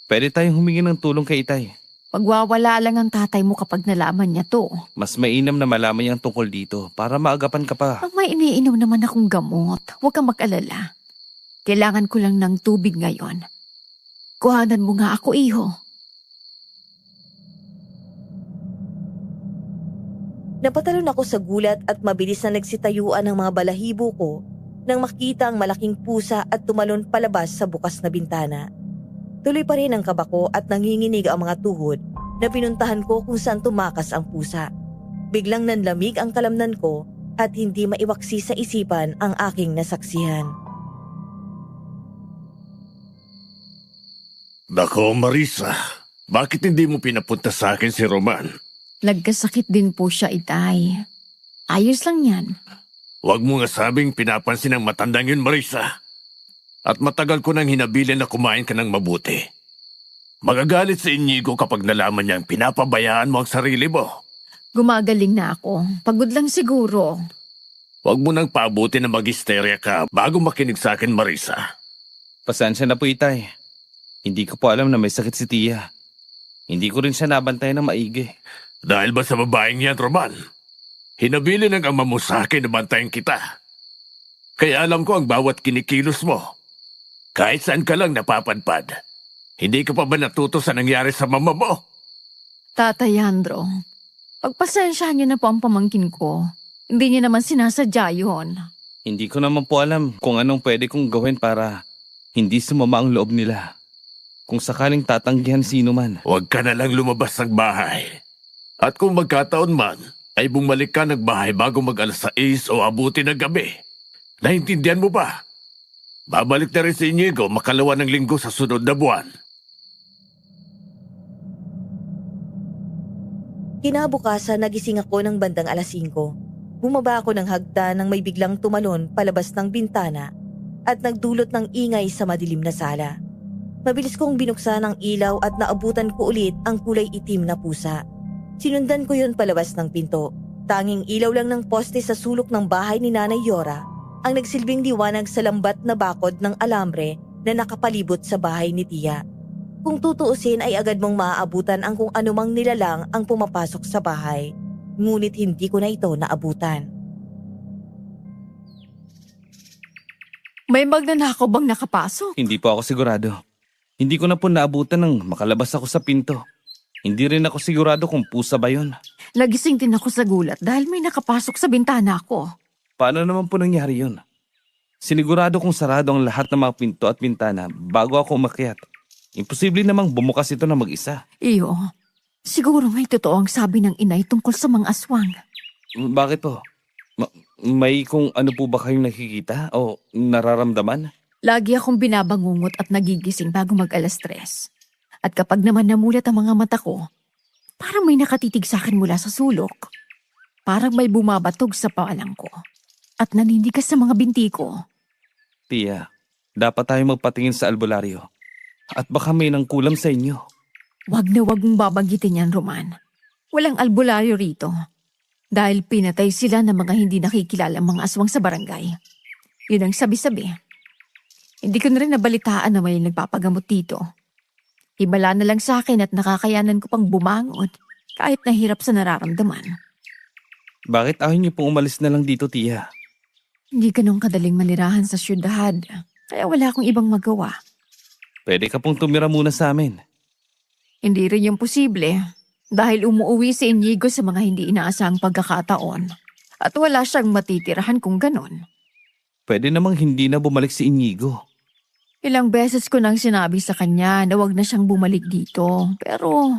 Pwede tayong humingi ng tulong kay Itay. Pagwawala lang ang tatay mo kapag nalaman niya to. Mas mainam na malaman niyang tungkol dito para maagapan ka pa. Ang may iniinom naman akong gamot. Huwag kang mag-alala. Kailangan ko lang ng tubig ngayon. Kuhanan mo nga ako, iho. Napatalon ako sa gulat at mabilis na nagsitayuan ang mga balahibo ko nang makita ang malaking pusa at tumalon palabas sa bukas na bintana. Tuloy pa rin ang kaba ko at nanginginig ang mga tuhod na pinuntahan ko kung saan tumakas ang pusa. Biglang nanlamig ang kalamnan ko at hindi maiwaksi sa isipan ang aking nasaksihan. Nako, Marisa. Bakit hindi mo pinapunta sa akin si Roman? Nagkasakit din po siya, Itay. Ayos lang yan. Huwag mo nga sabing pinapansin ng matandang yun, Marisa. At matagal ko nang hinabilin na kumain ka ng mabuti. Magagalit sa Inigo kapag nalaman niyang pinapabayaan mo ang sarili mo. Gumagaling na ako. Pagod lang siguro. Huwag mo nang paabuti na mag-hysteria ka bago makinig sa akin, Marisa. Pasensya na po, Itay. Hindi ko po alam na may sakit si Tia. Hindi ko rin siya nabantayan ng maigi. Dahil ba sa babaeng yan, Roman? Hinabili ng ama mo sa akin na bantayan kita. Kaya alam ko ang bawat kinikilos mo. Kahit saan ka lang napapadpad. Hindi ka pa ba natuto sa nangyari sa mama mo? Tatay Andro, pagpasensyahan niyo na po ang pamangkin ko. Hindi niya naman sinasadya yun. Hindi ko naman po alam kung anong pwede kong gawin para hindi sumama ang loob nila. Kung sakaling tatanggihan sino man. Huwag ka na lang lumabas ng bahay. At kung magkataon man, ay bumalik ka ng bahay bago mag-alas 6 o abuti ng gabi. Naintindihan mo ba? Babalik na rin si Inigo makalawa ng linggo sa sunod na buwan. Kinabukasan nagising ako ng bandang alas 5. Bumaba ako ng hagda nang may biglang tumalon palabas ng bintana at nagdulot ng ingay sa madilim na sala. Mabilis kong binuksan ang ilaw at naabutan ko ulit ang kulay itim na pusa. Sinundan ko yun palabas ng pinto. Tanging ilaw lang ng poste sa sulok ng bahay ni Nanay Yora ang nagsilbing liwanag sa lambat na bakod ng alambre na nakapalibot sa bahay ni Tia. Kung tutuusin ay agad mong maaabutan ang kung anumang nilalang ang pumapasok sa bahay. Ngunit hindi ko na ito naabutan. May magnanakaw bang nakapasok? Hindi po ako sigurado. Hindi ko na po naabutan nang makalabas ako sa pinto. Hindi rin ako sigurado kung pusa ba yun. Nagising din ako sa gulat dahil may nakapasok sa bintana ko. Paano naman po nangyari yun? Sinigurado kong sarado ang lahat ng mga pinto at bintana bago ako umakyat. Imposible namang bumukas ito na mag-isa. Iyo, siguro may totoo ang sabi ng inay tungkol sa mga aswang. Bakit po? May kung ano po ba kayong nakikita o nararamdaman? Lagi akong binabangungot at nagigising bago mag-alas 3. At kapag naman namulat ang mga mata ko, parang may nakatitig sa akin mula sa sulok. Parang may bumabatog sa paalang ko. At naninigas sa mga binti ko. Tia, dapat tayo magpatingin sa albularyo. At baka may nangkulam sa inyo. Wag na wag mong babanggitin yan, Roman. Walang albularyo rito. Dahil pinatay sila ng mga hindi nakikilalang mga aswang sa barangay. Yun ang sabi-sabi. Hindi ko na rin nabalitaan na may nagpapagamot dito. Himala na lang sa akin at nakakayanan ko pang bumangon kahit nahirap sa nararamdaman. Bakit ayaw niyo pong umalis na lang dito, Tia? Hindi ganun kadaling manirahan sa syudad, kaya wala akong ibang magawa. Pwede ka pong tumira muna sa amin. Hindi rin yung posible dahil umuwi si Inigo sa mga hindi inaasahang pagkakataon at wala siyang matitirahan kung ganun. Pwede namang hindi na bumalik si Inigo. Ilang beses ko nang sinabi sa kanya na wag na siyang bumalik dito pero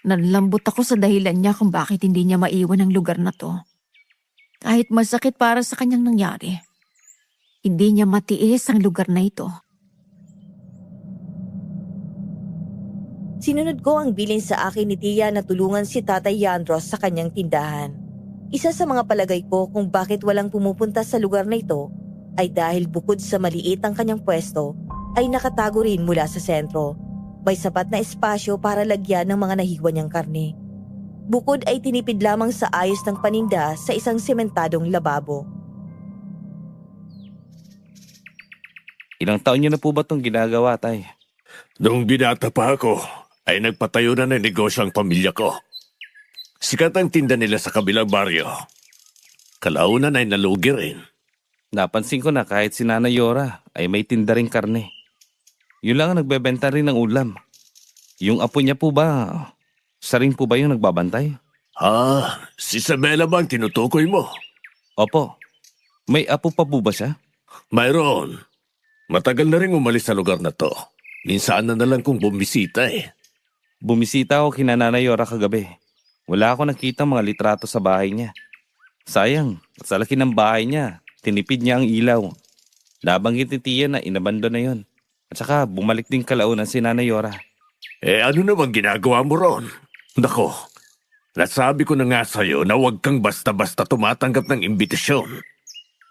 nanlambot ako sa dahilan niya kung bakit hindi niya maiwan ang lugar na to. Kahit masakit para sa kanyang nangyari, hindi niya matiis ang lugar na ito. Sinunod ko ang bilin sa akin ni Tia na tulungan si Tatay Yandros sa kanyang tindahan. Isa sa mga palagay ko kung bakit walang pumupunta sa lugar na ito ay dahil bukod sa maliit ang kanyang pwesto, ay nakatago rin mula sa sentro. May sapat na espasyo para lagyan ng mga nahiwa niyang karne. Bukod ay tinipid lamang sa ayos ng paninda sa isang sementadong lababo. Ilang taon niyo na po ba itong ginagawa, Tay? Noong binata pa ako, ay nagpatayo na ng negosyo ang pamilya ko. Sikat ang tinda nila sa kabilang baryo. Kalaunan ay nalugi rin. Napansin ko na kahit si Nanay Yora ay may tinda ring karne. Yun lang ang nagbebenta rin ng ulam. Yung apo niya po ba, siya rin po ba yung nagbabantay? Si Isabela ba ang tinutukoy mo? Opo. May apo pa po ba siya? Mayroon. Matagal na rin umalis sa lugar na to. Minsan na lang kung bumisita eh. Bumisita ako kina Nanay Yora kagabi. Wala ako nakita mga litrato sa bahay niya. Sayang, sa laki ng bahay niya, tinipid niya ang ilaw. Nabanggit ni Tia na inabando na yon. At saka bumalik din kalaunan si Nanay Yora. Ano naman ginagawa mo ron? Nako, nasabi ko na nga sa'yo na huwag kang basta-basta tumatanggap ng imbitasyon.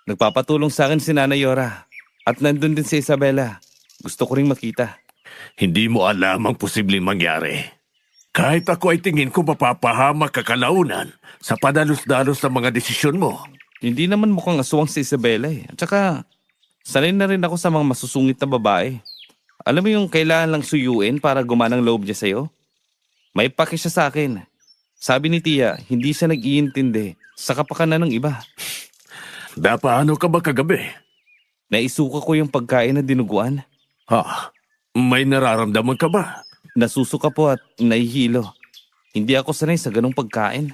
Nagpapatulong sa akin si Nanay Yora. At nandun din si Isabela. Gusto ko ring makita. Hindi mo alam ang posibleng mangyari. Kahit ako ay tingin ko mapapahamak ka kalaunan sa padalos-dalos ng mga desisyon mo. Hindi naman mukhang aswang si Isabela eh. At saka, sanay na rin ako sa mga masusungit na babae. Alam mo yung kailangan lang suyuin para gumanang loob niya sa'yo? May pake siya sa akin. Sabi ni Tia, hindi siya nag-iintindi sa kapakanan ng iba. Paano ka ba kagabi? Naisuka ko yung pagkain na dinuguan. May nararamdaman ka ba? Nasusuka po at nahihilo. Hindi ako sanay sa ganong pagkain.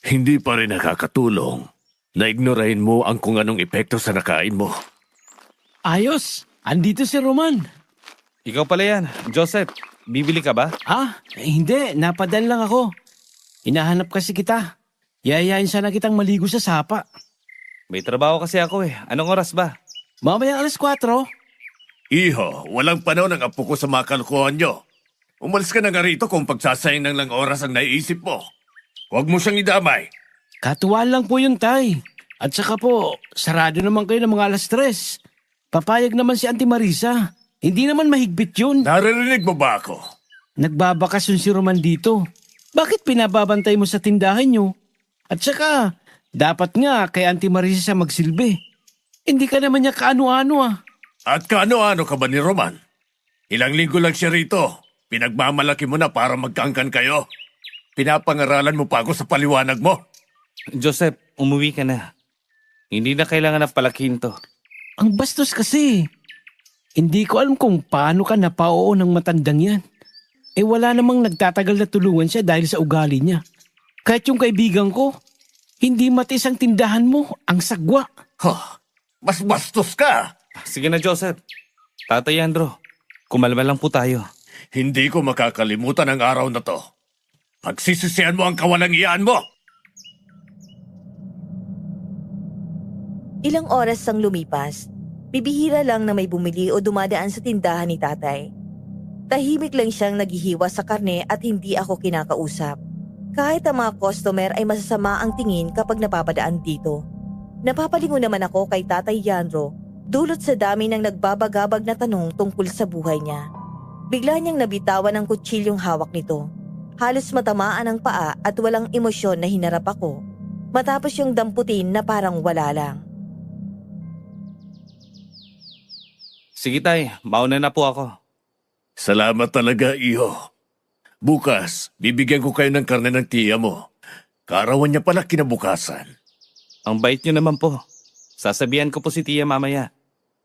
Hindi pa rin nakakatulong na ignorahin mo ang kung anong epekto sa nakain mo. Ayos, andito si Roman. Ikaw pala yan. Joseph, bibili ka ba? Hindi, napadan lang ako. Hinahanap kasi kita. Yayain sana kitang maligo sa sapa. May trabaho kasi ako eh. Anong oras ba? Mamaya 4:00. Iho, walang panahon ang apo ko sa mga kalukuhan nyo. Umalis ka na nga rito kung pagsasayang ng lang oras ang naiisip mo. Huwag mo siyang idamay. Katuwaan lang po yun, Tay. At saka po, sarado naman kayo ng mga 3:00. Papayag naman si Auntie Marisa. Hindi naman mahigpit yun. Naririnig mo ba ako? Nagbabakasyon si Roman dito. Bakit pinababantay mo sa tindahan nyo? At saka, dapat nga kay Auntie Marisa siya magsilbi. Hindi ka naman niya kaano-ano ah. At kaano-ano ka ba ni Roman? Ilang linggo lang siya rito. Pinagmamalaki mo na para magkaangkan kayo. Pinapangaralan mo pa ako sa paliwanag mo. Joseph, umuwi ka na. Hindi na kailangan na palakihin to. Ang bastos kasi. Hindi ko alam kung paano ka napao ng matandang yan. Wala namang nagtatagal na tulungan siya dahil sa ugali niya. Kahit yung kaibigan ko, hindi matis ang tindahan mo, ang sagwa. Mas bastos ka. Sige na, Joseph. Tatay Andro, kumalma lang po tayo. Hindi ko makakalimutan ang araw na to. Pagsisisihan mo ang kawalang-iyaan mo. Ilang oras ang lumipas. Bibihira lang na may bumili o dumadaan sa tindahan ni tatay. Tahimik lang siyang naghihiwa sa karne at hindi ako kinakausap. Kahit ang mga customer ay masasama ang tingin kapag napapadaan dito. Napapalingon naman ako kay Tatay Yandro dulot sa dami ng nagbabagabag na tanong tungkol sa buhay niya. Bigla niyang nabitawan ang kutsilyong hawak nito. Halos matamaan ang paa at walang emosyon na hinarap ako. Matapos yung damputin na parang wala lang. Sige tay, mauna na po ako. Salamat talaga, iho. Bukas, bibigyan ko kayo ng karne ng tiya mo. Kaarawan niya pala kinabukasan. Ang bait niyo naman po. Sasabihan ko po si Tia mamaya.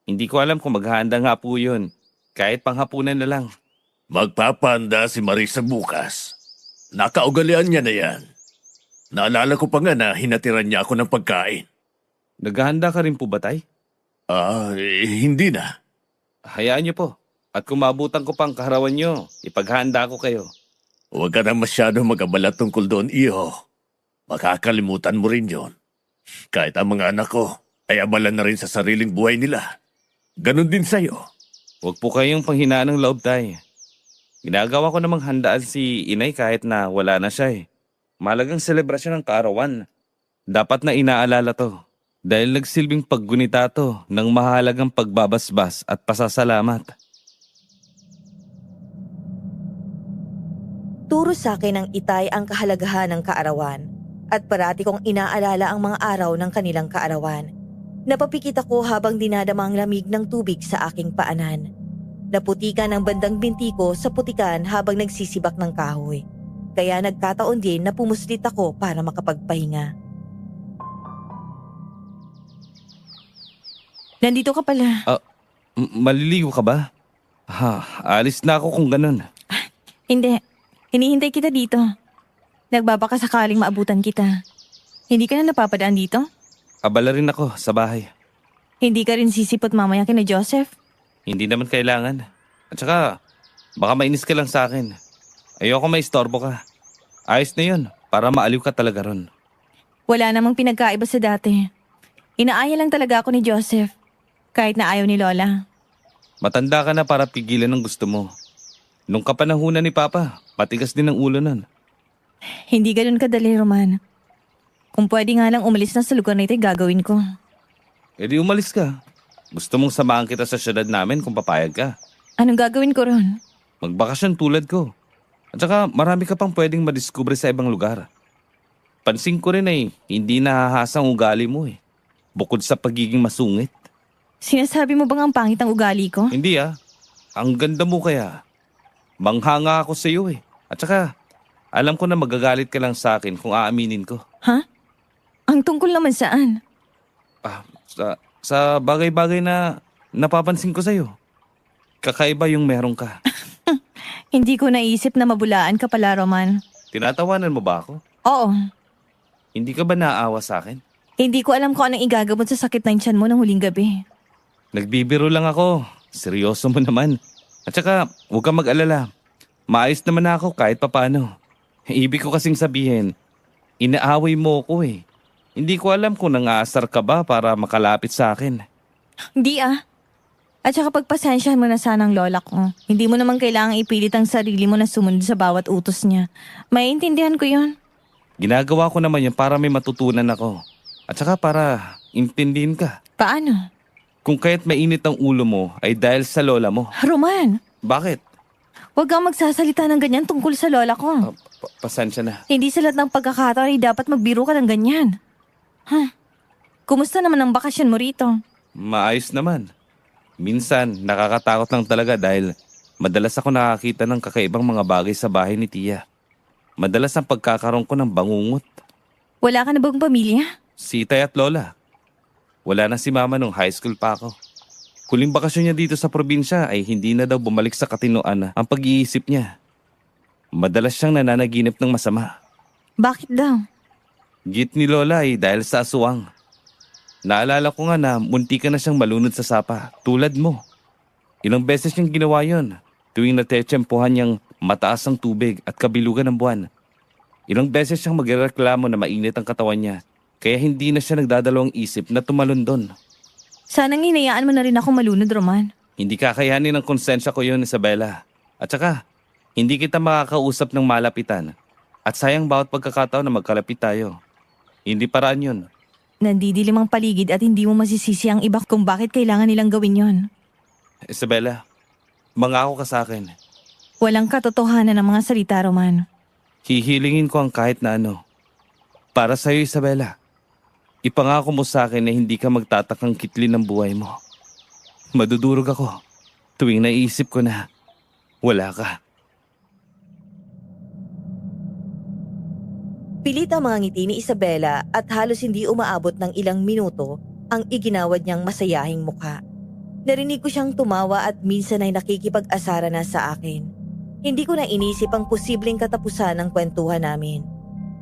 Hindi ko alam kung maghahanda nga po yun. Kahit panghapunan na lang. Magpapanda si Marisa bukas. Nakaugalian niya na yan. Naalala ko pa nga na hinatiran niya ako ng pagkain. Naghahanda ka rin po ba tay? Hindi na. Hayaan niyo po. At kung maabutan ko pang kaharawan niyo, ipaghahanda ko kayo. Huwag ka na masyado mag-abala tungkol doon, iho. Makakalimutan mo rin yon. Kahit ang mga anak ko ay abala na rin sa sariling buhay nila. Ganon din sa'yo. Huwag po kayong panghinaan ng loob tay. Ginagawa ko namang handaan si inay kahit na wala na siya eh. Malagang selebrasyon ng kaarawan. Dapat na inaalala to. Dahil nagsilbing paggunita to ng mahalagang pagbabasbas at pasasalamat. Turo sa akin ng itay ang kahalagahan ng kaarawan at parati kong inaalala ang mga araw ng kanilang kaarawan. Napapikit ako habang dinadama ang lamig ng tubig sa aking paanan. Naputikan ang bandang binti ko sa putikan habang nagsisibak ng kahoy. Kaya nagkataon din na pumuslit ako para makapagpahinga. Nandito ka pala. Maliligo ka ba? Alis na ako kung ganun. Hindi. Hinihintay kita dito. Nagbabaka sakaling maabutan kita. Hindi ka na napapadaan dito? Abala rin ako sa bahay. Hindi ka rin sisipot mamaya kina Joseph? Hindi naman kailangan. At saka, baka mainis ka lang sa akin. Ayoko maistorbo ka. Ayos na yun, para maaliw ka talaga ron. Wala namang pinagkaiba sa dati. Inaaya lang talaga ako ni Joseph. Kahit na ayaw ni Lola. Matanda ka na para pigilan ang gusto mo. Nung kapanahunan ni Papa, matigas din ang ulo nun. Hindi ganun kadali, Roman. Kung pwede nga lang umalis na sa lugar na ito, gagawin ko. E di umalis ka. Gusto mong samahan kita sa syudad namin kung papayag ka. Anong gagawin ko ron? Magbakasyon tulad ko. At saka marami ka pang pwedeng madiskubre sa ibang lugar. Pansin ko rin ay hindi nahahasang ugali mo eh. Bukod sa pagiging masungit. Sinasabi mo bang ang pangit ang ugali ko? Hindi ah. Ang ganda mo kaya. Manghanga ako sa iyo eh. At saka, alam ko na magagalit ka lang sa akin kung aaminin ko. Ha? Ang tungkol naman saan? Sa bagay-bagay na napapansin ko sa'yo. Kakaiba yung meron ka. Hindi ko naisip na mabulaan ka pala, Roman. Tinatawanan mo ba ako? Oo. Hindi ka ba naawa sa akin? Hindi ko alam kung anong igagamot sa sakit ng tiyan mo ng huling gabi. Nagbibiro lang ako. Seryoso mo naman. At saka, huwag kang mag-alala. Maayos naman ako kahit papano. Ibig ko kasing sabihin, inaaway mo ko eh. Hindi ko alam kung nangaasar ka ba para makalapit sa akin. Hindi ah. At saka pagpasensyahan mo na sana ang lola ko. Hindi mo naman kailangang ipilit ang sarili mo na sumunod sa bawat utos niya. Maiintindihan ko yon. Ginagawa ko naman yun para may matutunan ako. At saka para intindihin ka. Paano? Kung kaya't mainit ang ulo mo ay dahil sa lola mo. Roman! Bakit? Huwag kang magsasalita ng ganyan tungkol sa lola ko. Pasensya na. Hindi sa lahat ng pagkakataon ay dapat magbiro ka ng ganyan. Kumusta naman ang bakasyon mo rito? Maayos naman. Minsan, nakakatakot lang talaga dahil madalas ako nakakita ng kakaibang mga bagay sa bahay ni Tia. Madalas ang pagkakaroon ko ng bangungot. Wala ka na bang pamilya? Si Tay at Lola. Wala na si Mama nung high school pa ako. Huling bakasyon niya dito sa probinsya ay hindi na daw bumalik sa katinoan ang pag-iisip niya. Madalas siyang nananaginip ng masama. Bakit daw? Git ni Lola ay dahil sa aswang. Naalala ko nga na munti ka na siyang malunod sa sapa, tulad mo. Ilang beses niyang ginawa yon tuwing natetsempohan niyang mataas ang tubig at kabilugan ng buwan. Ilang beses siyang magreklamo na mainit ang katawan niya, kaya hindi na siya nagdadalawang isip na tumalon doon. Sanang hinayaan mo na rin ako malunod, Roman. Hindi kakayanin ng konsensya ko yun, Isabela. At saka, hindi kita makakausap ng malapitan. At sayang bawat pagkakataon na magkalapit tayo. Hindi paraan yun. Nandidilim ang paligid at hindi mo masisisi ang iba kung bakit kailangan nilang gawin yon. Isabela, mangako ka sa akin. Walang katotohanan ng mga salita, Roman. Hihilingin ko ang kahit na ano. Para sa'yo, Isabela. Ipangako mo sa akin na hindi ka magtatakang kitlin ng buhay mo. Madudurog ako tuwing naisip ko na wala ka. Pilit ang mga ngiti ni Isabela at halos hindi umaabot ng ilang minuto ang iginawad niyang masayahing mukha. Narinig ko siyang tumawa at minsan ay nakikipag-asara na sa akin. Hindi ko na inisip ang posibleng katapusan ng kwentuhan namin.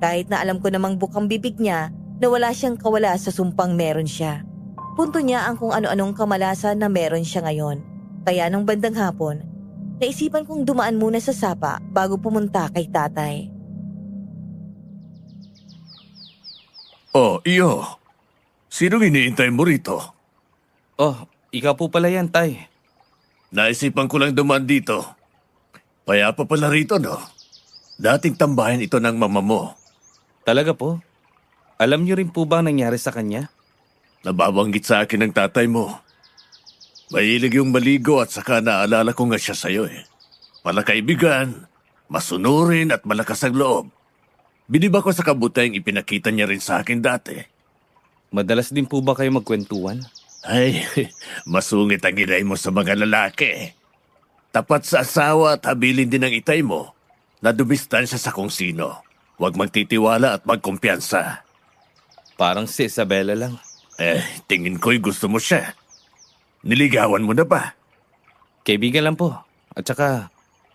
Kahit na alam ko namang bukang bibig niya na wala siyang kawala sa sumpang meron siya. Punto niya ang kung ano-anong kamalasan na meron siya ngayon. Kaya nung bandang hapon, naisipan kong dumaan muna sa sapa bago pumunta kay tatay. Oh, iyo. Sinong iniintay mo rito? Oh, ikaw po pala yan, Tay. Naisipan ko lang dumaan dito. Payapa pala rito, no? Dating tambahin ito ng mama mo. Talaga po? Alam niyo rin po ba ang nangyari sa kanya? Nababanggit sa akin ng tatay mo. Mahilig yung maligo at saka naalala ko nga siya sa'yo eh. Malakaibigan, masunurin at malakas ang loob. Biniba ko sa kabutayang ipinakita niya rin sa akin dati. Madalas din po ba kayo magkwentuhan? Ay, masungit ang inay mo sa mga lalaki. Tapat sa asawa at habilin din ang itay mo na dumistansya sa kung sino. Huwag magtitiwala at magkumpiyansa. Parang si Isabela lang. Tingin ko'y gusto mo siya. Niligawan mo na ba? Kaibigan lang po. At saka,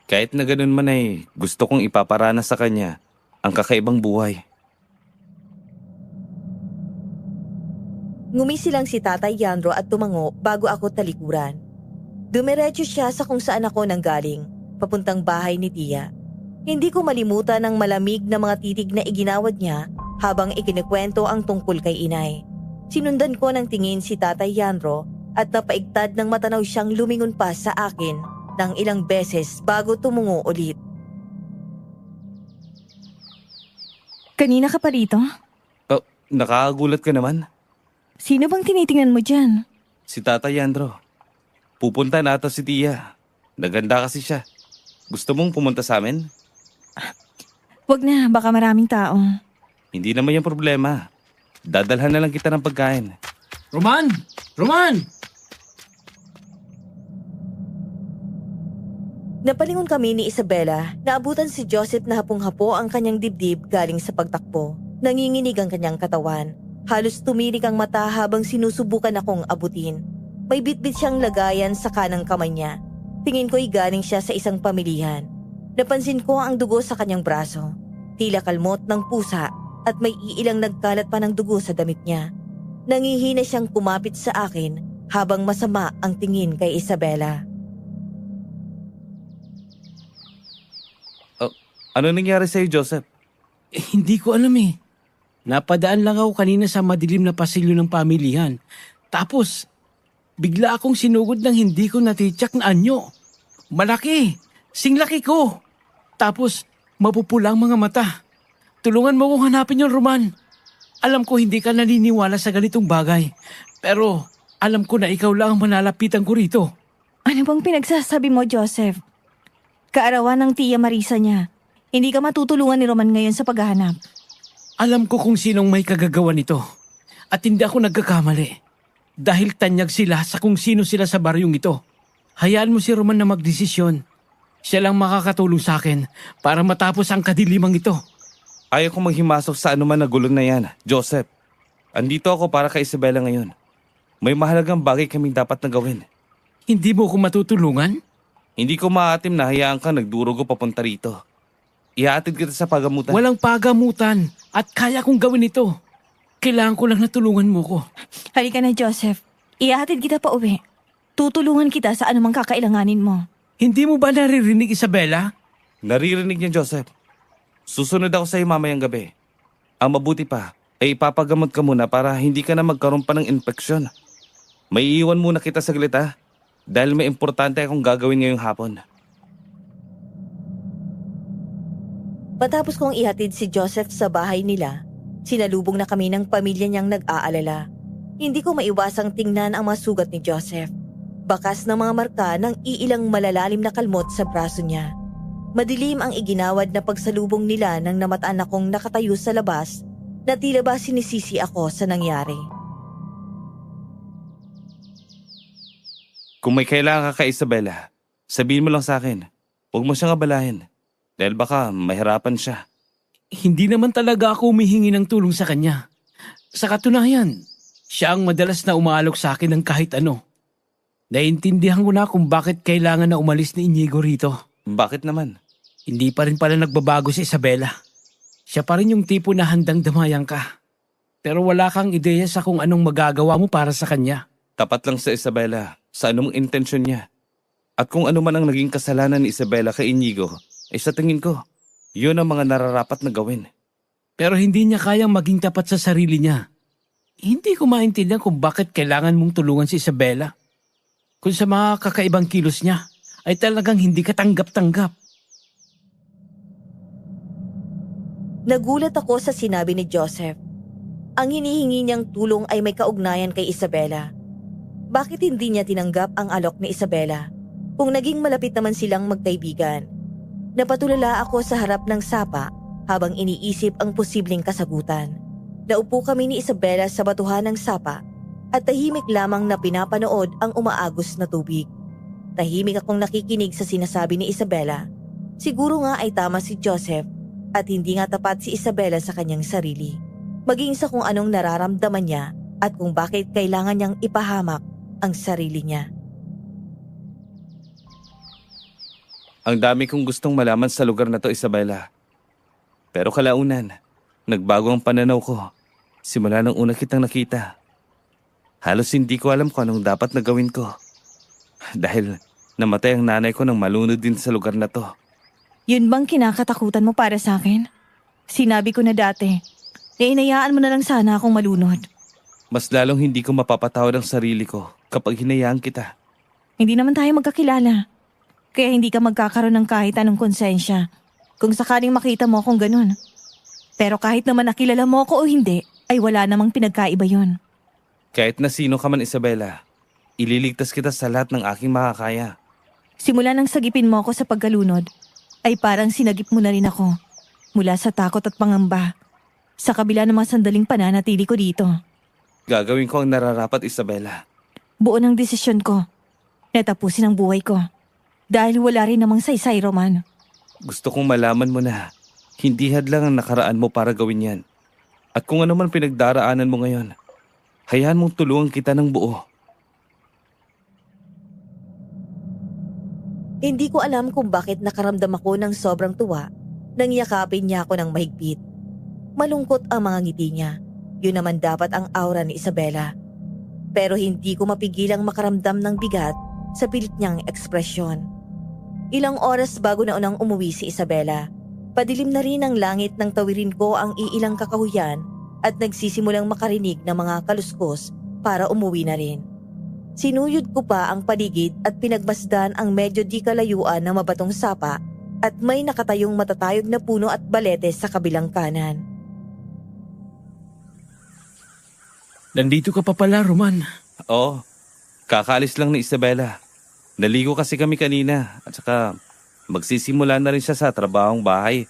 kahit na ganun man ay gusto kong ipaparana sa kanya ang kakaibang buhay. Ngumisi lang si Tatay Yandro at tumango bago ako talikuran. Dumiretso siya sa kung saan ako nanggaling, papuntang bahay ni Tia. Hindi ko malimutan ang malamig na mga titig na iginawad niya habang ikinikwento ang tungkol kay inay. Sinundan ko ng tingin si Tatay Yandro at napaigtad ng matanaw siyang lumingon pa sa akin ng ilang beses bago tumungo ulit. Kanina ka pa rito? Oh, nakakagulat ka naman. Sino bang tinitingnan mo dyan? Si Tata Yandro. Pupunta na ata si Tia. Naganda kasi siya. Gusto mong pumunta sa amin? Wag na, baka maraming tao. Hindi naman yung problema. Dadalhan na lang kita ng pagkain. Roman! Roman! Napalingon kami ni Isabela na abutan si Joseph na hapong-hapo ang kanyang dibdib galing sa pagtakbo. Nanginginig ang kanyang katawan. Halos tumirik ang mata habang sinusubukan akong abutin. May bitbit siyang lagayan sa kanang kamay niya. Tingin ko'y galing siya sa isang pamilihan. Napansin ko ang dugo sa kanyang braso. Tila kalmot ng pusa at may iilang nagkalat pa ng dugo sa damit niya. Nangihina siyang kumapit sa akin habang masama ang tingin kay Isabela. Ano nangyari sa'yo, Joseph? Hindi ko alam eh. Napadaan lang ako kanina sa madilim na pasilyo ng pamilihan. Tapos, bigla akong sinugod ng hindi ko natitsak na anyo. Malaki! Singlaki ko! Tapos, mapupulang mga mata. Tulungan mo kong hanapin yung Roman. Alam ko hindi ka naniniwala sa ganitong bagay. Pero, alam ko na ikaw lang ang manalapitan ko rito. Ano bang pinagsasabi mo, Joseph? Kaarawan ng Tia Marisa niya. Hindi ka matutulungan ni Roman ngayon sa paghahanap. Alam ko kung sinong may kagagawa nito. At hindi ako nagkakamali. Dahil tanyag sila sa kung sino sila sa baryong ito. Hayaan mo si Roman na magdesisyon. Siya lang makakatulong sa akin para matapos ang kadilimang ito. Ayaw kong maghimasok sa anuman na gulo na yan, Joseph. Andito ako para kay Isabela ngayon. May mahalagang bagay kaming dapat na gawin. Hindi mo ko matutulungan? Hindi ko maatim na hayaan ka nagdurugo papunta rito. Ihatid kita sa pagamutan. Walang pagamutan at kaya kong gawin ito. Kailangan ko lang na tulungan mo ko. Halika na, Joseph. Ihahatid kita pa uwi. Tutulungan kita sa anumang kakailanganin mo. Hindi mo ba naririnig, Isabela? Naririnig niya, Joseph. Susunod ako sa iyo mamayang gabi. Ang mabuti pa ay ipapagamot ka muna para hindi ka na magkaroon pa ng infeksyon. May iiwan muna kita saglit ha. Dahil may importante akong gagawin ngayong hapon. Matapos kong ihatid si Joseph sa bahay nila, sinalubong na kami ng pamilya niyang nag-aalala. Hindi ko maiwasang tingnan ang mga sugat ni Joseph. Bakas ng mga marka ng iilang malalalim na kalmot sa braso niya. Madilim ang iginawad na pagsalubong nila nang namataan akong nakatayo sa labas na tila ba sinisisi ako sa nangyari. Kung may kailangan ka kay Isabela, sabihin mo lang sa akin. Huwag mo siyang abalahin. Dahil baka mahirapan siya. Hindi naman talaga ako humihingi ng tulong sa kanya. Sa katunayan, siya ang madalas na umaalok sa akin ng kahit ano. Naiintindihan ko na kung bakit kailangan na umalis ni Inigo rito. Bakit naman? Hindi pa rin pala nagbabago si Isabela. Siya pa rin yung tipo na handang damayan ka. Pero wala kang ideya sa kung anong magagawa mo para sa kanya. Tapat lang sa Isabela sa anong intensyon niya. At kung ano man ang naging kasalanan ni Isabela kay Inigo, ay sa tingin ko, yun ang mga nararapat na gawin. Pero hindi niya kayang maging tapat sa sarili niya. Hindi ko maintindihan kung bakit kailangan mong tulungan si Isabela. Kung sa mga kakaibang kilos niya, ay talagang hindi ka tanggap-tanggap. Nagulat ako sa sinabi ni Joseph. Ang hinihingi niyang tulong ay may kaugnayan kay Isabela. Bakit hindi niya tinanggap ang alok ni Isabela? Kung naging malapit naman silang magkaibigan. Napatulala ako sa harap ng sapa habang iniisip ang posibleng kasagutan. Naupo kami ni Isabela sa batuhan ng sapa at tahimik lamang na pinapanood ang umaagos na tubig. Tahimik akong nakikinig sa sinasabi ni Isabela. Siguro nga ay tama si Joseph at hindi nga tapat si Isabela sa kanyang sarili. Maging sa kung anong nararamdaman niya at kung bakit kailangan niyang ipahamak ang sarili niya. Ang dami kong gustong malaman sa lugar na to, Isabela. Pero kalaunan, nagbago ang pananaw ko. Simula nang una kitang nakita. Halos hindi ko alam kung anong dapat na gawin ko. Dahil namatay ang nanay ko nang malunod din sa lugar na to. Yun bang kinakatakutan mo para sa akin? Sinabi ko na dati, inayaan mo na lang sana akong malunod. Mas lalong hindi ko mapapatawad ang sarili ko kapag hinayaan kita. Hindi naman tayo magkakilala. Kaya hindi ka magkakaroon ng kahit anong konsensya kung sakaling makita mo akong ganun. Pero kahit naman nakilala mo ako o hindi, ay wala namang pinagkaiba yon. Kahit na sino ka man, Isabela, ililigtas kita sa lahat ng aking makakaya. Simula nang sagipin mo ako sa pagkalunod, ay parang sinagip mo na rin ako. Mula sa takot at pangamba. Sa kabila ng mga sandaling pananatili ko dito. Gagawin ko ang nararapat, Isabela. Buo ng desisyon ko. Natapusin ang buhay ko. Dahil wala rin namang saysay, Roman. Gusto kong malaman mo na hindi hadlang ang nakaraan mo para gawin yan. At kung ano man pinagdaraanan mo ngayon, hayaan mong tulungan kita ng buo. Hindi ko alam kung bakit nakaramdam ako ng sobrang tuwa nang yakapin niya ako ng mahigpit. Malungkot ang mga ngiti niya. Yun naman dapat ang aura ni Isabela. Pero hindi ko mapigilang makaramdam ng bigat sa pilit niyang ekspresyon. Ilang oras bago na unang umuwi si Isabela, padilim na rin ang langit nang tawirin ko ang iilang kakahuyan at nagsisimulang makarinig ng mga kaluskos para umuwi na rin. Sinuyod ko pa ang paligid at pinagmasdan ang medyo di kalayuan na mabatong sapa at may nakatayong matatayog na puno at balete sa kabilang kanan. Nandito ka pa pala, Roman. Oo, kakaalis lang ni Isabela. Naligo kasi kami kanina at saka Magsisimula na rin siya sa trabahong bahay.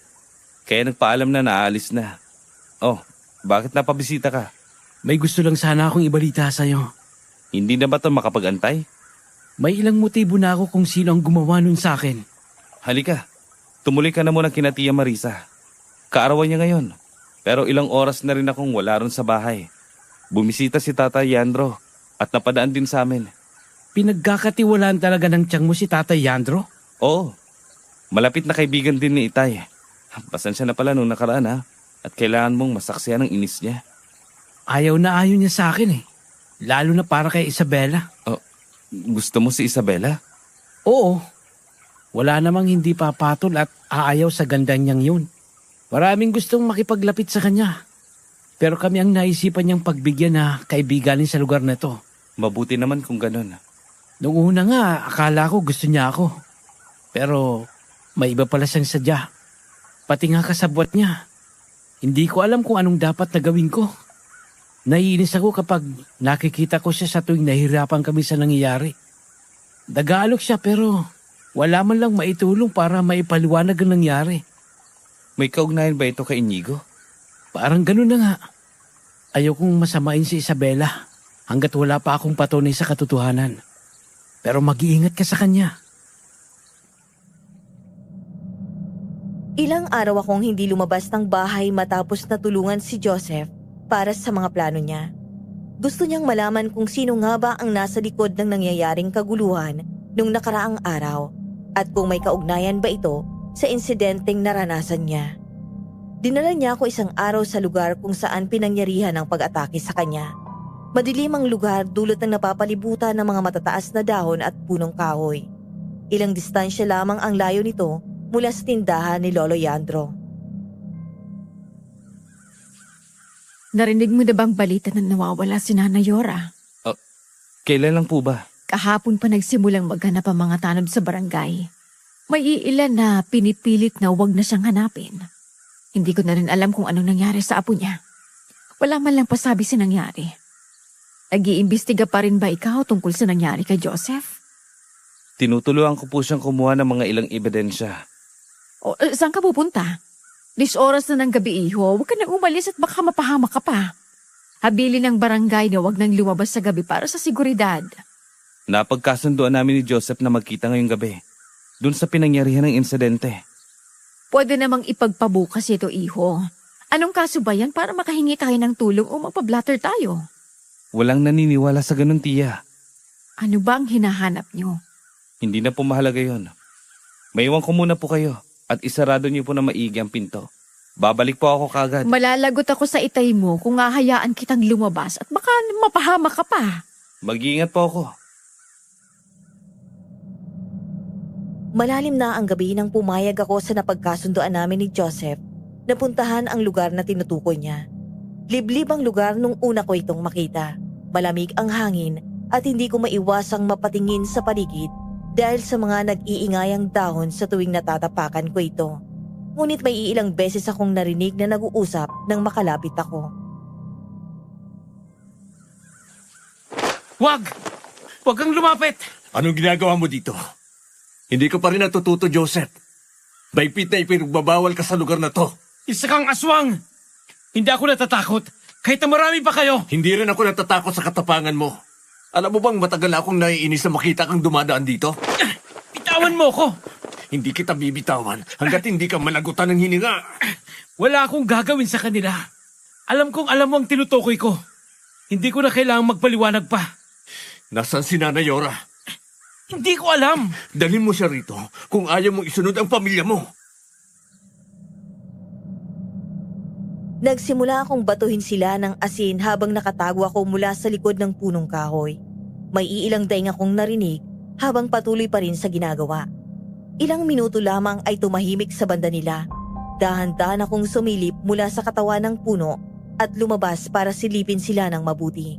Kaya nagpaalam na naalis na. Oh, bakit napabisita ka? May gusto lang sana akong ibalita sa'yo. Hindi na ba ito makapag-antay? May ilang motibo na ako kung sino ang gumawa nun sa akin. Halika, tumuloy ka na muna kina Tia Marisa. Kaarawan niya ngayon. Pero ilang oras na rin akong wala ron sa bahay. Bumisita si Tatay Yandro at napadaan din sa amin. Pinagkakatiwalaan talaga ng tiyang mo si Tatay Yandro? Oo, malapit na kaibigan din ni Itay. Pasensya na pala nung nakaraan ha. At kailangan mong masaksiyan ang inis niya. Ayaw na ayaw niya sa akin eh. Lalo na para kay Isabela. Oh, gusto mo si Isabela? Oo. Wala namang hindi papatol at aayaw sa ganda niyang yun. Maraming gustong makipaglapit sa kanya. Pero kami ang naisipan niyang pagbigyan na kaibiganin sa lugar na to. Mabuti naman kung ganun. Noong una nga, akala ko gusto niya ako. Pero may iba pala siyang sadya. Pati nga kasabwat niya. Hindi ko alam kung anong dapat na gawin ko. Naiinis ako kapag nakikita ko siya sa tuwing nahihirapan kami sa nangyayari. Nag-aalok siya pero wala man lang maitulong para maipaliwanag ang nangyari. May kaugnayan ba ito kay Inigo? Parang ganun na nga. Ayaw kong masamain si Isabela hanggat wala pa akong patunay sa katotohanan. Pero mag-iingat ka sa kanya. Ilang araw akong hindi lumabas ng bahay matapos natulungan si Joseph para sa mga plano niya. Gusto niyang malaman kung sino nga ba ang nasa likod ng nangyayaring kaguluhan nung nakaraang araw at kung may kaugnayan ba ito sa insidenteng naranasan niya. Dinala niya ako isang araw sa lugar kung saan pinangyarihan ang pag-atake sa kanya. Madilim ang lugar dulot ng napapalibutan ng mga matataas na dahon at punong kahoy. Ilang distansya lamang ang layo nito mula sa tindahan ni Lolo Yandro. Narinig mo na bang balita na nawawala si Nana Yora? Kailan lang po ba? Kahapon pa nagsimulang maghanap ang mga tanod sa barangay. May iilan na pinipilit na huwag na siyang hanapin. Hindi ko na rin alam kung anong nangyari sa apo niya. Wala man lang pasabi si nangyari. Nag-iimbestiga pa rin ba ikaw tungkol sa nangyari kay Joseph? Tinutulungan ko po siyang kumuha ng mga ilang ebidensya. O, saan ka pupunta? 10 oras na ng gabi, iho. Huwag ka nang umalis at baka mapahamak ka pa. Habilin ng barangay na huwag nang lumabas sa gabi para sa seguridad. Napagkasunduan namin ni Joseph na magkita ngayong gabi. Doon sa pinangyarihan ng insidente. Pwede namang ipagpabukas ito, iho. Anong kaso ba yan para makahingi tayo ng tulong o magpa-blatter tayo? Walang naniniwala sa ganun, Tia. Ano ba ang hinahanap nyo? Hindi na po mahalaga yon. Maiwan ko muna po kayo at isarado niyo po na maigi ang pinto. Babalik po ako kagad. Malalagot ako sa itay mo kung hahayaan kitang lumabas at baka mapahamak ka pa. Mag-iingat po ako. Malalim na ang gabi nang pumayag ako sa napagkasunduan namin ni Joseph na puntahan ang lugar na tinutukoy niya. Liblib ang lugar nung una ko itong makita. Malamig ang hangin at hindi ko maiwasang mapatingin sa paligid dahil sa mga nag-iingayang dahon sa tuwing natatapakan ko ito. Ngunit may ilang beses akong narinig na nag-uusap nang makalapit ako. Wag! Wag kang lumapit! Anong ginagawa mo dito? Hindi ka pa rin natututo, Joseph. Baigpit na ipinagbabawal ka sa lugar na to. Isa kang aswang! Hindi ako natatakot. Kahit na marami pa kayo. Hindi rin ako natatakot sa katapangan mo. Alam mo bang matagal na akong naiinis na makita kang dumadaan dito? Bitawan mo ko! Hindi kita bibitawan hanggat hindi ka managutan ng hininga. Wala akong gagawin sa kanila. Alam kong alam mo ang tinutukoy ko. Hindi ko na kailangang magpaliwanag pa. Nasaan si Nana Yora? Hindi ko alam. Dalhin mo siya rito kung ayaw mong isunod ang pamilya mo. Nagsimula akong batuhin sila ng asin habang nakatago ako mula sa likod ng punong kahoy. May iilang daing akong narinig habang patuloy pa rin sa ginagawa. Ilang minuto lamang ay tumahimik sa banda nila. Dahan-dahan akong sumilip mula sa katawan ng puno at lumabas para silipin sila ng mabuti.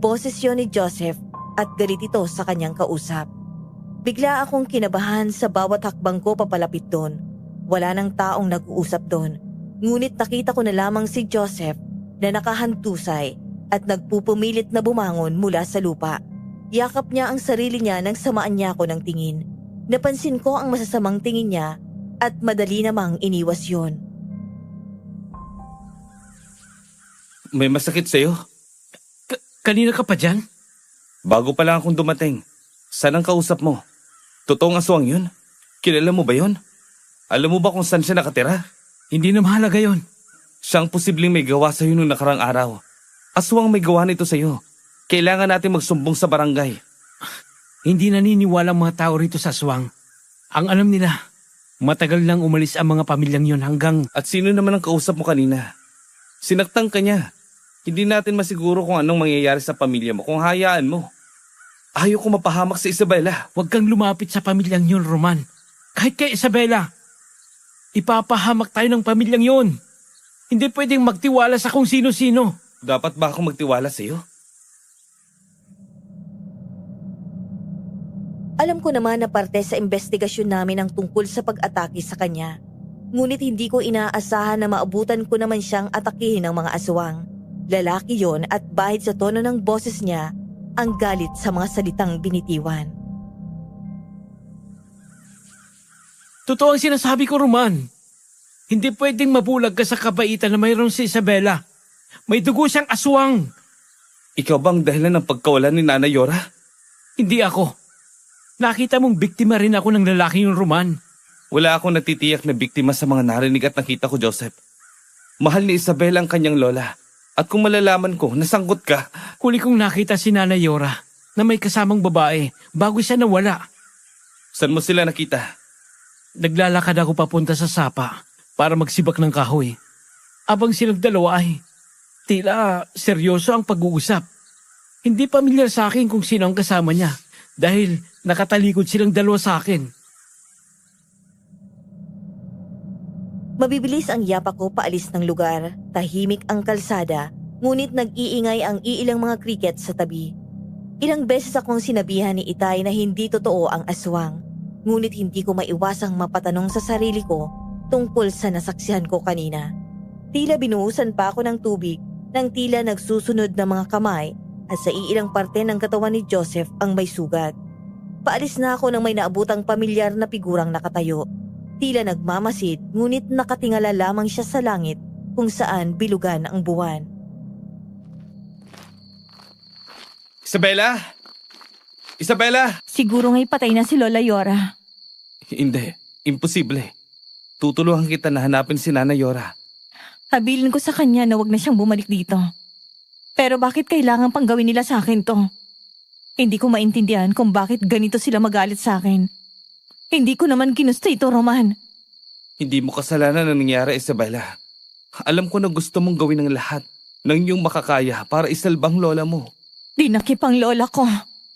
Boses yun ni Joseph at galit ito sa kanyang kausap. Bigla akong kinabahan sa bawat hakbang ko papalapit doon. Wala nang taong nag-uusap doon. Ngunit nakita ko na lamang si Joseph na nakahantusay at nagpupumilit na bumangon mula sa lupa. Yakap niya ang sarili niya nang samaan niya ako ng tingin. Napansin ko ang masasamang tingin niya at madali namang iniwas yon. May masakit sa'yo? Kanina ka pa dyan? Bago pa lang akong dumating. Saan ang kausap mo? Totoong aswang yun? Kilala mo ba yun? Alam mo ba kung saan siya nakatira? Hindi na mahalaga yon. Siyang posibleng may gawa sa'yo nung nakarang araw. Aswang may gawa nito sa'yo. Kailangan natin magsumbong sa barangay. Hindi naniniwala ang mga tao rito sa aswang. Ang alam nila, matagal nang umalis ang mga pamilyang yon hanggang... At sino naman ang kausap mo kanina? Sinaktan ka niya. Hindi natin masiguro kung anong mangyayari sa pamilya mo kung hayaan mo. Ayaw ko mapahamak sa Isabela. Huwag kang lumapit sa pamilyang yon, Roman. Kahit kay Isabela, ipapahamak tayo ng pamilyang yon. Hindi pwedeng magtiwala sa kung sino-sino. Dapat ba ako magtiwala sa'yo? Alam ko naman na parte sa investigasyon namin ang tungkol sa pag-atake sa kanya. Ngunit hindi ko inaasahan na maabutan ko naman siyang atakihin ng mga aswang. Lalaki yon at bahid sa tono ng boses niya ang galit sa mga salitang binitiwan. Totoo ang sinasabi ko, Roman. Hindi pwedeng mabulag ka sa kabaitan na mayroon si Isabela. May dugo siyang aswang. Ikaw bang dahilan ng pagkawalan ni Nanay Yora? Hindi ako. Nakita mong biktima rin ako ng lalaki yung Roman. Wala akong natitiyak na biktima sa mga narinig at nakita ko, Joseph. Mahal ni Isabel ang kanyang lola. At kung malalaman ko, nasangkot ka. Huli kong nakita si Nanay Yora na may kasamang babae bago siya nawala. Saan mo sila nakita? Naglalakad ako papunta sa sapa para magsibak ng kahoy. Abang silang dalawa ay tila seryoso ang pag-uusap. Hindi pamilyar sa akin kung sino ang kasama niya dahil nakatalikod silang dalawa sa akin. Mabibilis ang yapa ko paalis ng lugar, tahimik ang kalsada, ngunit nag-iingay ang iilang mga cricket sa tabi. Ilang beses akong sinabihan ni Itay na hindi totoo ang aswang, ngunit hindi ko maiwasang mapatanong sa sarili ko tungkol sa nasaksihan ko kanina. Tila binuhusan pa ako ng tubig nang tila nagsusunod na mga kamay at sa iilang parte ng katawan ni Joseph ang may sugat. Paalis na ako nang may naabutang pamilyar na figurang nakatayo. Tila nagmamasid ngunit nakatingala lamang siya sa langit kung saan bilugan ang buwan. Isabela! Isabela! Siguro nga'y patay na si Lola Yora. Hindi. Imposible. Tutulungan kita na hanapin si Nanay Yora. Habilin ko sa kanya na wag na siyang bumalik dito. Pero bakit kailangan pang gawin nila sa akin to? Hindi ko maintindihan kung bakit ganito sila magalit sa akin. Hindi ko naman ginusto ito, Roman. Hindi mo kasalanan ang nangyari, Isabela. Alam ko na gusto mong gawin ang lahat ng iyong makakaya para isalbang lola mo. Dinakip ang lola ko.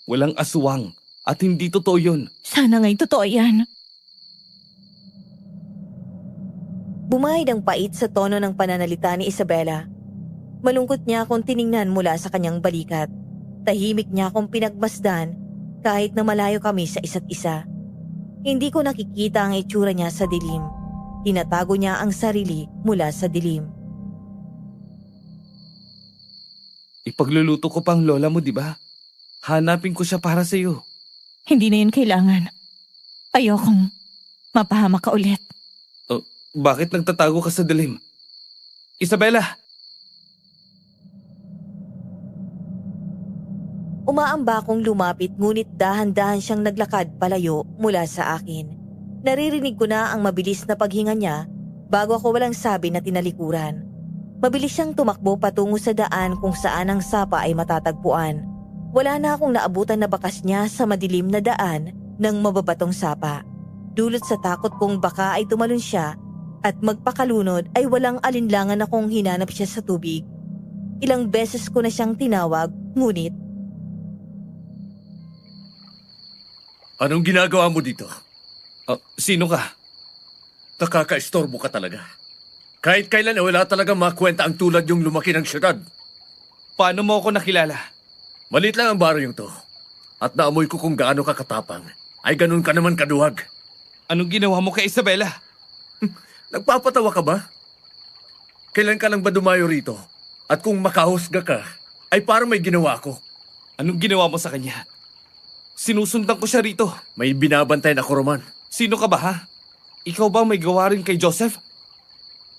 Walang aswang at hindi totoo yun. Sana nga'y totoo yan. Bumahid ang pait sa tono ng pananalita ni Isabela. Malungkot niya akong tiningnan mula sa kanyang balikat. Tahimik niya akong pinagmasdan kahit na malayo kami sa isa't isa. Hindi ko nakikita ang itsura niya sa dilim. Tinatago niya ang sarili mula sa dilim. Ipagluluto ko pang lola mo, di ba? Hanapin ko siya para sa iyo. Hindi na yun kailangan. Ayokong mapahamak ka ulit. Bakit nagtatago ka sa dilim? Isabela! Umaamba akong lumapit ngunit dahan-dahan siyang naglakad palayo mula sa akin. Naririnig ko na ang mabilis na paghinga niya bago ako walang sabi na tinalikuran. Mabilis siyang tumakbo patungo sa daan kung saan ang sapa ay matatagpuan. Wala na akong naabutan na bakas niya sa madilim na daan ng mababatong sapa. Dulot sa takot kong baka ay tumalon siya at magpakalunod ay walang alinlangan akong hinanap siya sa tubig. Ilang beses ko na siyang tinawag ngunit Anong ginagawa mo dito? Sino ka? Nakaka-istorbo ka talaga. Kahit kailan wala talagang makwenta ang tulad yung lumaki ng syudad. Paano mo ako nakilala? Malit lang ang baryong to. At naamoy ko kung gaano ka katapang. Ay ganun ka naman kaduwag. Anong ginawa mo kay Isabela? Nagpapatawa ka ba? Kailan ka lang ba dumayo rito? At kung makahusga ka, ay parang may ginawa ko. Anong ginawa mo sa kanya? Sinusundan ko siya rito. May binabantayan ako, Roman. Sino ka ba ha? Ikaw ba may gawa rin kay Joseph?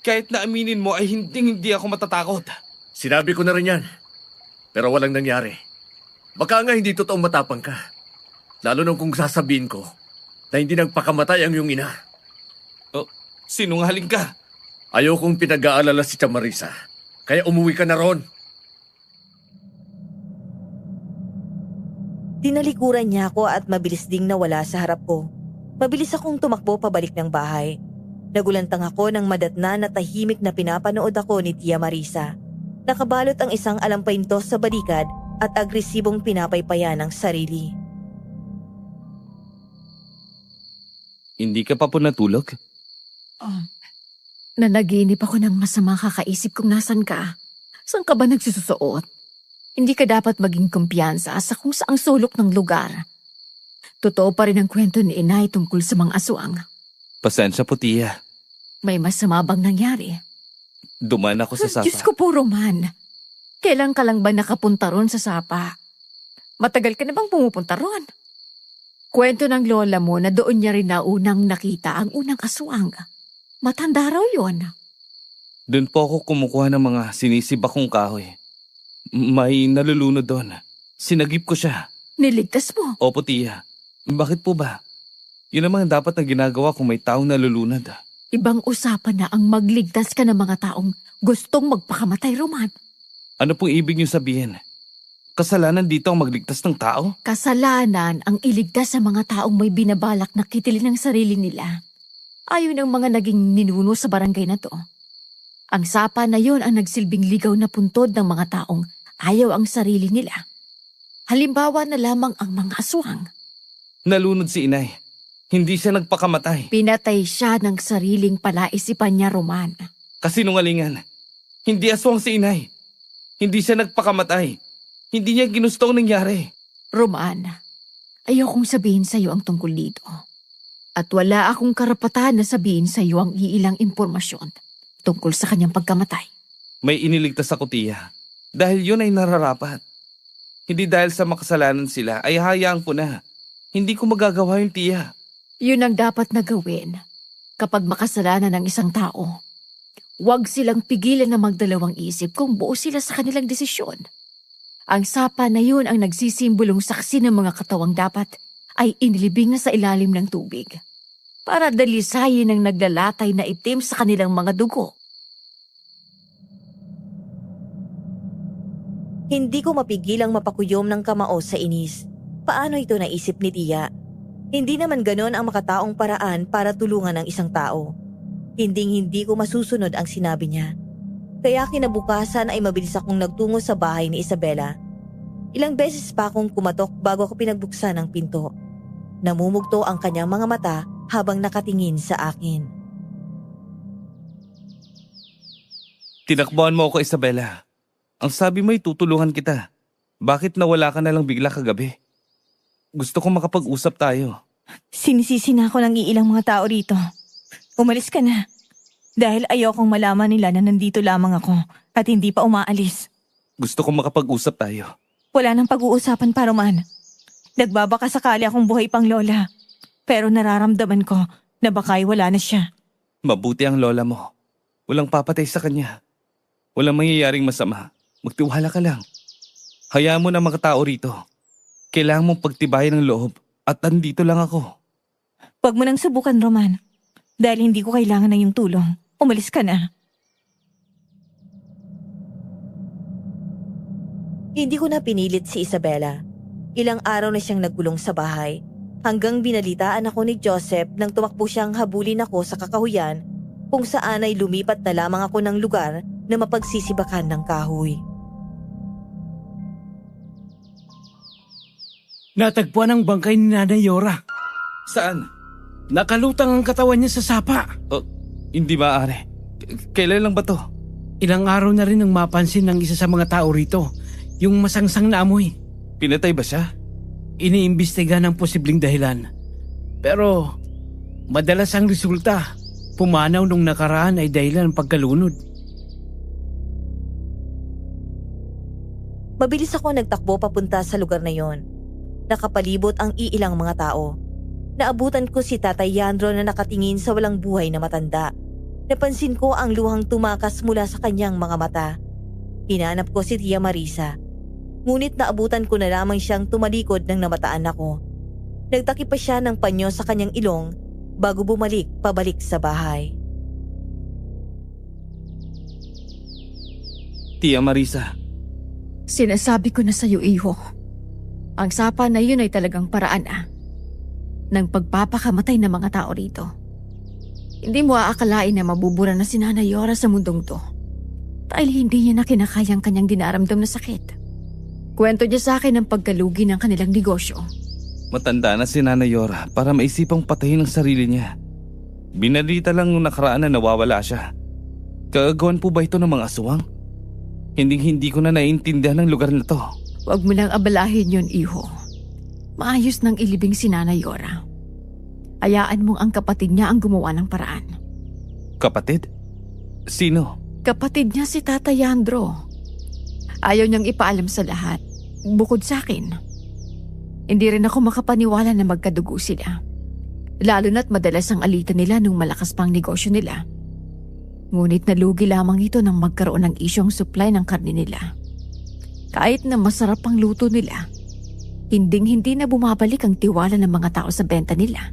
Kahit na aminin mo ay hindi ako matatakot. Sinabi ko na rin yan. Pero walang nangyari. Baka nga hindi totoong matapang ka. Lalo nung kung sasabihin ko na hindi nagpakamatay ang iyong ina. Oh, sinungaling ka. Ayokong pinag-aalala si Chamarisa. Kaya umuwi ka na ron. Tinalikuran niya ako at mabilis ding nawala sa harap ko. Mabilis akong tumakbo pabalik ng bahay. Nagulantang ako ng madatna na tahimik na pinapanood ako ni Tia Marisa. Nakabalot ang isang alampaintos sa balikat at agresibong pinapaypayan ng sarili. Hindi ka pa po natulog? Nanaginip ako ng masama kakaisip kung nasan ka. Saan ka ba nagsusuot? Hindi ka dapat maging kumpiyansa sa kung saang sulok ng lugar. Totoo pa rin ang kwento ni Inay tungkol sa mga aswang. Pasensya po, Tia. May masama bang nangyari? Duman ako sa sapa. Diyos ko po, Roman. Kailan ka lang ba nakapunta ron sa sapa? Matagal ka na bang pumupunta ron? Kwento ng lola mo na doon niya rin na unang nakita ang unang aswang. Matanda raw yun. Doon po ako kumukuha ng mga sinisibak kong kahoy. May nalulunod doon. Sinagip ko siya. Niligtas mo. Opo, Tia. Bakit po ba? Yun naman ang dapat na ginagawa kung may taong nalulunod. Ibang usapan na ang magligtas ka ng mga taong gustong magpakamatay, Roman. Ano pong ibig niyo sabihin? Kasalanan dito ang magligtas ng tao? Kasalanan ang iligtas sa mga taong may binabalak na kitilin ng sarili nila. Ayon ang mga naging ninuno sa barangay na to. Ang sapa na yon ang nagsilbing ligaw na puntod ng mga taong ayaw ang sarili nila. Halimbawa na lamang ang mga aswang. Nalunod si Inay. Hindi siya nagpakamatay. Pinatay siya ng sariling palaisipan niya, Roman. Kasinungalingan. Hindi aswang si Inay. Hindi siya nagpakamatay. Hindi niya ginustong nangyari. Roman, ayokong sabihin sa iyo ang tungkol dito. At wala akong karapatan na sabihin sa iyo ang iilang impormasyon tungkol sa kanyang pagkamatay. May iniligtas ako, Tia. Dahil yun ay nararapat. Hindi dahil sa makasalanan sila ay hayaan ko na. Hindi ko magagawa yung, Tia. Yun ang dapat na gawin kapag makasalanan ng isang tao. Huwag silang pigilan na magdalawang isip kung buo sila sa kanilang desisyon. Ang sapa na yun ang nagsisimbolong saksi ng mga katawang dapat ay inilibing na sa ilalim ng tubig para dalisayin ang naglalatay na itim sa kanilang mga dugo. Hindi ko mapigilang mapakuyom ng kamao sa inis. Paano ito naisip ni Tia? Hindi naman ganon ang makataong paraan para tulungan ang isang tao. Hinding-hindi ko masusunod ang sinabi niya. Kaya kinabukasan ay mabilis akong nagtungo sa bahay ni Isabela. Ilang beses pa akong kumatok bago ako pinagbuksan ng pinto. Namumugto ang kanyang mga mata habang nakatingin sa akin. Tinakbuhan mo ako, Isabela. Ang sabi mo ay tutulungan kita. Bakit nawala ka na lang bigla kagabi? Gusto kong makapag-usap tayo. Sinisisi na ako ng iilang mga tao rito. Umalis ka na. Dahil ayokong malaman nila na nandito lamang ako at hindi pa umaalis. Gusto kong makapag-usap tayo. Wala nang pag-uusapan pa, Roman. Nagbabaka sakali akong buhay pang lola. Pero nararamdaman ko na baka'y wala na siya. Mabuti ang lola mo. Walang papatay sa kanya. Walang mangyayaring masama. Magtiwala ka lang. Hayaan mo na mga tao rito. Kailangan mong pagtibayan ng loob at andito lang ako. Huwag mo nang subukan, Roman. Dahil hindi ko kailangan na yung tulong. Umalis ka na. Hindi ko na pinilit si Isabela. Ilang araw na siyang nagkulong sa bahay. Hanggang binalitaan ako ni Joseph nang tumakbo siyang habulin ako sa kakahuyan kung saan ay lumipat na lamang ako ng lugar na mapagsisibakan ng kahoy. Natagpuan ang bangkay ni Nanay Yora. Saan? Nakalutang ang katawan niya sa sapa. Hindi maaari. Kailan lang ba to? Ilang araw na rin ang mapansin ng isa sa mga tao rito. Yung masangsang na amoy. Pinatay ba siya? Iniimbestiga ng posibleng dahilan. Pero madalas ang resulta, pumanaw nung nakaraan ay dahilan ng pagkalunod. Mabilis ako nagtakbo papunta sa lugar na yon. Nakapalibot ang iilang mga tao. Naabutan ko si Tatay Yandro na nakatingin sa walang buhay na matanda. Napansin ko ang luhang tumakas mula sa kanyang mga mata. Hinanap ko si Tia Marisa. Ngunit naabutan ko na lamang siyang tumalikod nang namataan ako. Nagtakip pa siya ng panyo sa kanyang ilong bago bumalik pabalik sa bahay. Tia Marisa, Sinasabi ko na sa'yo, iho. Ang sapa na yun ay talagang paraan ng pagpapakamatay ng mga tao rito. Hindi mo aakalain na mabubura na si Nanay Yora sa mundong to. Dahil hindi niya na kinakayang kanyang dinaramdam na sakit. Kwento niya sa akin ng pagkalugi ng kanilang negosyo. matanda na si Nanay Yora para maisipang patayin ang sarili niya. Binalita lang nung nakaraan na nawawala siya. Kaagawan po ba ito ng mga aswang? Hindi ko na naiintindihan ang lugar na to. Huwag mo lang abalahin yun, iho. Maayos nang ilibing si Nanay Yora. Hayaan mong ang kapatid niya ang gumawa ng paraan. Kapatid? Sino? Kapatid niya si Tata Yandro. Ayaw niyang ipaalam sa lahat, bukod sa akin. Hindi rin ako makapaniwala na magkadugo sila. Lalo na't madalas ang alitan nila nung malakas pang negosyo nila. Ngunit nalugi lamang ito nang magkaroon ng isyong supply ng karne nila. Kahit na masarap ang luto nila, hindi na bumabalik ang tiwala ng mga tao sa benta nila.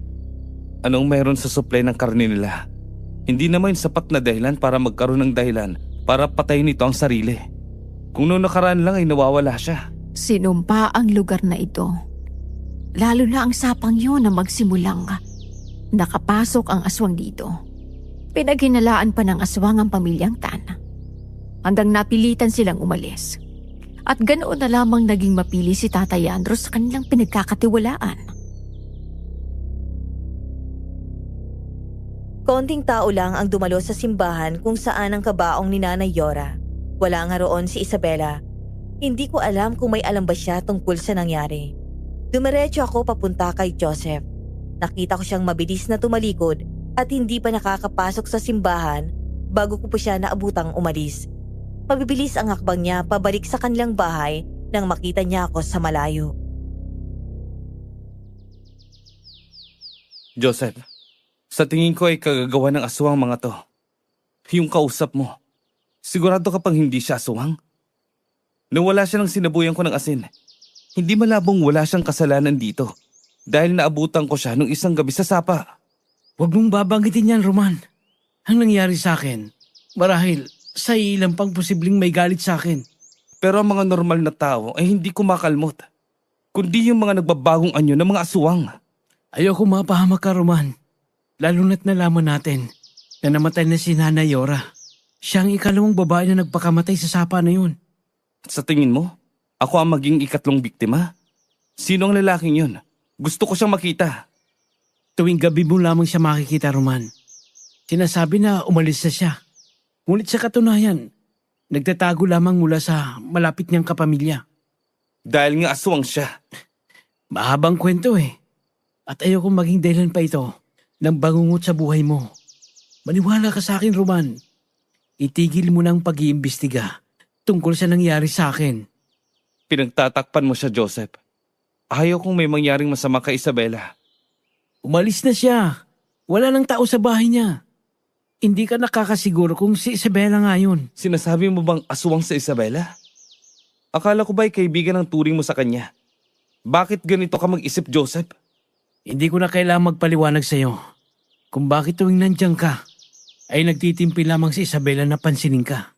Anong meron sa supply ng karne nila? Hindi naman sapat na dahilan para magkaroon ng dahilan para patayin nito ang sarili. Kung noong nakaraan lang ay nawawala siya. Sinumpa ang lugar na ito. Lalo na ang sapang yun na magsimulang nakapasok ang aswang dito. Pinaghinalaan pa ng aswang ang pamilyang Tan. Hanggang napilitan silang umalis. At ganoon na lamang naging mapili si Tatay Yandro sa kanilang pinagkakatiwalaan. Konting tao lang ang dumalo sa simbahan kung saan ang kabaong ni Nanay Yora. Wala nga roon si Isabela. Hindi ko alam kung may alam ba siya tungkol sa nangyari. Dumiretso ako papunta kay Joseph. Nakita ko siyang mabilis na tumalikod at hindi pa nakakapasok sa simbahan bago ko pa siya naabutang umalis. Mabibilis ang hakbang niya pabalik sa kanilang bahay nang makita niya ako sa malayo. Joseph, sa tingin ko ay kagagawa ng aswang mga to. Yung kausap mo, sigurado ka pang hindi siya aswang? Nung wala siya ng sinabuyan ko ng asin, hindi malabong wala siyang kasalanan dito dahil naabutan ko siya nung isang gabi sa sapa. Huwag mong babanggitin yan, Roman. Ang nangyari sa akin, marahil sa ilang pang posibleng may galit sa akin. Pero ang mga normal na tao ay hindi kumakalmot, kundi yung mga nagbabagong anyo ng mga aswang. Ayoko mapahamak ka, Roman. Lalo na't nalaman natin na namatay na si Nanay Yora. Siya ang ikalawang babae na nagpakamatay sa sapa na yun. Sa tingin mo, ako ang maging ikatlong biktima? Sino ang lalaking yun? Gusto ko siyang makita. Tuwing gabi mo lamang siya makikita, Roman. Sinasabi na umalis na siya. Ngunit sa katunayan, nagtatago lamang mula sa malapit niyang kapamilya. Dahil nga aswang siya. Mahabang kwento eh. At ayokong maging dahilan pa ito ng bangungot sa buhay mo. Maniwala ka sa akin, Roman. Itigil mo ng pag-iimbestiga tungkol sa nangyari sa akin. Pinagtatakpan mo siya, Joseph. Ayaw kong may mangyaring masama kay Isabela. Umalis na siya. Wala nang tao sa bahay niya. Hindi ka nakakasiguro kung si Isabela nga yun. Sinasabi mo bang aswang sa Isabela? Akala ko ba'y kaibigan ang turing mo sa kanya? Bakit ganito ka mag-isip, Joseph? Hindi ko na kailangang magpaliwanag sa'yo kung bakit tuwing nandiyan ka ay nagtitimpi lamang si Isabela na pansinin ka.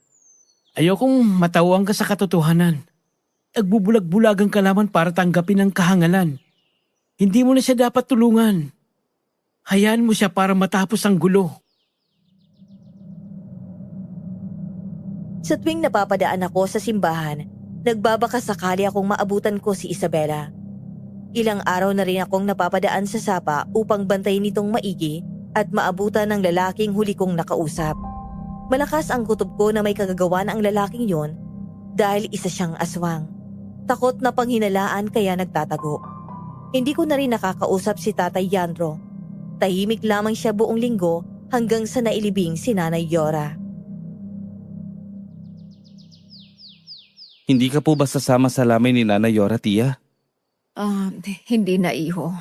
Ayokong matawang ka sa katotohanan. Nagbubulag-bulagan ka lamang para tanggapin ang kahangalan. Hindi mo na siya dapat tulungan. Hayaan mo siya para matapos ang gulo. Sa tuwing napapadaan ako sa simbahan, nagbabaka sakali akong maabutan ko si Isabela. Ilang araw na rin akong napapadaan sa sapa upang bantayin itong maigi at maabutan ng lalaking huli kong nakausap. Malakas ang kutob ko na may kagagawan ang lalaking yon dahil isa siyang aswang. Takot na panghinalaan kaya nagtatago. Hindi ko na rin nakakausap si Tatay Yandro. Tahimik lamang siya buong linggo hanggang sa nailibing si Nanay Yora. Hindi ka po ba sasama sa lamay ni Nanay Yora, Tia? Hindi na, iho.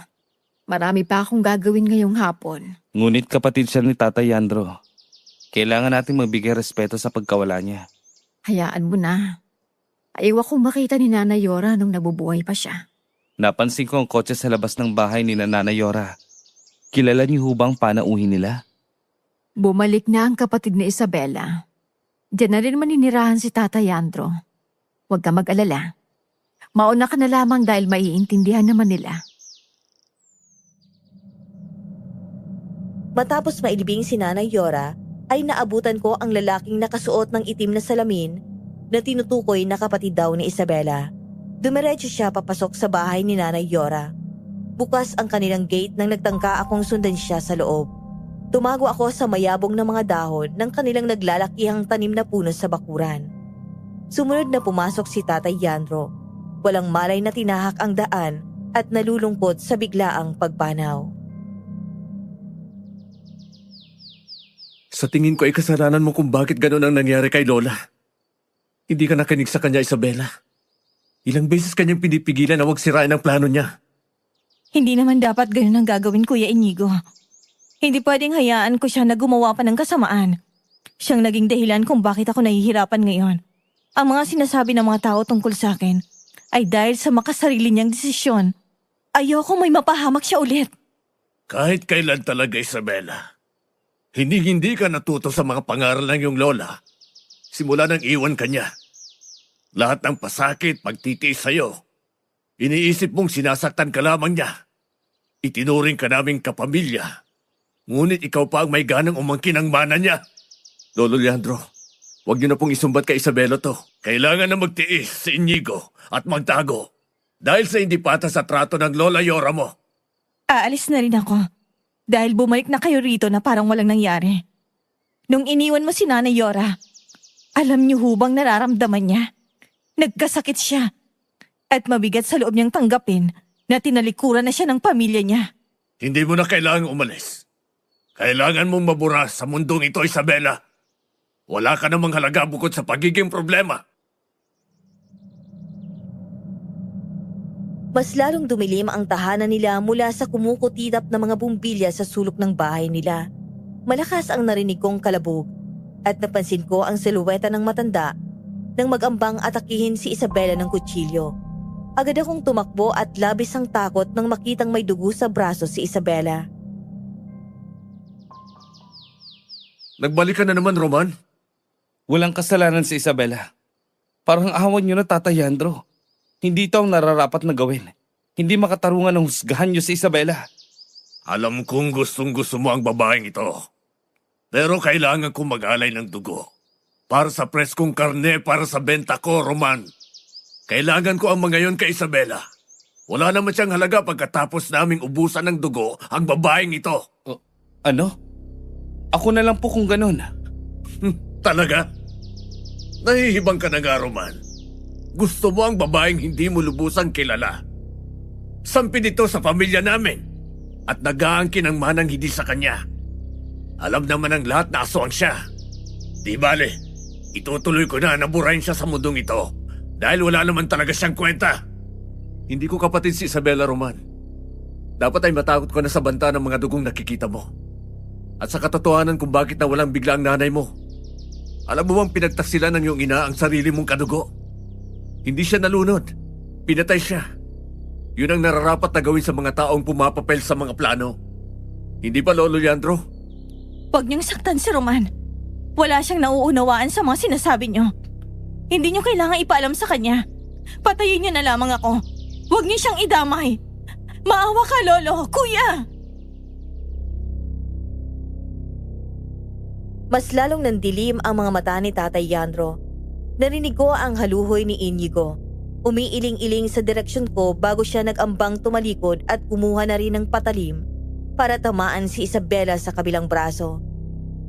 Marami pa akong gagawin ngayong hapon. Ngunit kapatid siya ni Tatay Yandro. Kailangan nating magbigay respeto sa pagkawala niya. Hayaan mo na. Ayaw akong makita ni Nanay Yora nung nabubuhay pa siya. Napansin ko ang kotse sa labas ng bahay ni Nanay Yora. Kilala niyo hubang panauhin nila? Bumalik na ang kapatid ni Isabela. Diyan na rin maninirahan si Tatay Yandro. Huwag ka mag-alala. Mauna ka na lamang dahil maiintindihan naman nila. Matapos mailibing si Nanay Yora, ay naabutan ko ang lalaking nakasuot ng itim na salamin na tinutukoy na kapatid daw ni Isabela. Dumiretso siya papasok sa bahay ni Nanay Yora. Bukas ang kanilang gate nang nagtangka akong sundan siya sa loob. Tumago ako sa mayabong na mga dahon ng kanilang naglalakihang tanim na puno sa bakuran. Sumunod na pumasok si Tatay Yandro. Walang malay na tinahak ang daan at nalulungkot sa biglaang pagpanaw. Sa tingin ko ay kasalanan mo kung bakit ganun ang nangyari kay Lola. Hindi ka nakinig sa kanya, Isabela. Ilang beses kanyang pinipigilan na huwag sirain ang plano niya. Hindi naman dapat ganun ang gagawin, Kuya Inigo. Hindi pwedeng hayaan ko siya na gumawa pa ng kasamaan. Siyang naging dahilan kung bakit ako nahihirapan ngayon. Ang mga sinasabi ng mga tao tungkol sa akin ay dahil sa makasarili niyang desisyon. Ayoko may mapahamak siya ulit. Kahit kailan talaga, Isabela. Hindi ka natuto sa mga pangaral ng iyong lola. Simula nang iwan ka niya. Lahat ng pasakit, pagtitiis sa'yo. Iniisip mong sinasaktan ka lamang niya. Itinuring ka naming kapamilya. Ngunit ikaw pa ang may ganang umangkin ng mana niya. Lolo Leandro, huwag niyo na pong isumbat kay Isabela to. Kailangan na magtiis si Inigo at magtago. Dahil sa hindi patas sa trato ng Lola Yora mo. Aalis na rin ako. Dahil bumalik na kayo rito na parang walang nangyari. Nung iniwan mo si Nanay Yora, alam niyo hubang nararamdaman niya? Nagkasakit siya. At mabigat sa loob niyang tanggapin na tinalikuran na siya ng pamilya niya. Hindi mo na kailangang umalis. Kailangan mong mabura sa mundong ito, Isabela. Wala ka namang halaga bukod sa pagiging problema. Mas lalong dumilim ang tahanan nila mula sa kumukutidap na mga bumbilya sa sulok ng bahay nila. Malakas ang narinig kong kalabog at napansin ko ang siluweta ng matanda nang mag-ambang atakihin si Isabela ng kutsilyo. Agad akong tumakbo at labis ang takot nang makitang may dugo sa braso si Isabela. Nagbalik ka na naman, Roman. Walang kasalanan si Isabela. Parang awan niyo na, Tatay Yandro. Hindi ito ang nararapat na gawin. Hindi makatarungan ng husgahan niyo si Isabela. Alam kong gustong-gusto mo ang babaeng ito. Pero kailangan kong mag-alay ng dugo. Para sa preskong karne, para sa benta ko, Roman. Kailangan ko ang mga yon kay Isabela. Wala naman siyang halaga pagkatapos naming ubusan ng dugo ang babaeng ito. Ano? Ako na lang po kung ganun. Talaga? Nahihibang ka na nga, Roman. Gusto mo ang babaeng hindi mo lubusang kilala. Sampid ito sa pamilya namin at nag-aangkin ang manang hindi sa kanya. Alam naman ng lahat na aswang siya. Di bale, itutuloy ko na burahin siya sa mundong ito dahil wala naman talaga siyang kwenta. Hindi ko kapatid si Isabela, Roman. Dapat ay matakot ka na sa banta ng mga dugong nakikita mo. At sa katotohanan kung bakit nawalang bigla ang nanay mo. Alam mo bang pinagtaksilan ng iyong ina ang sarili mong kadugo? Hindi siya nalunod. Pinatay siya. Yun ang nararapat na gawin sa mga taong pumapapel sa mga plano. Hindi ba, Lolo Leandro? Huwag niyong saktan si Roman. Wala siyang nauunawaan sa mga sinasabi niyo. Hindi niyo kailangan ipaalam sa kanya. Patayin niyo na lamang ako. Huwag niyo siyang idamay. Maawa ka, Lolo, Kuya! Mas lalong nandilim ang mga mata ni Tatay Yandro. Narinig ko ang haluhoy ni Inigo. Umiiling-iling sa direksyon ko bago siya nag-ambang tumalikod at kumuha na rin ng patalim para tamaan si Isabela sa kabilang braso.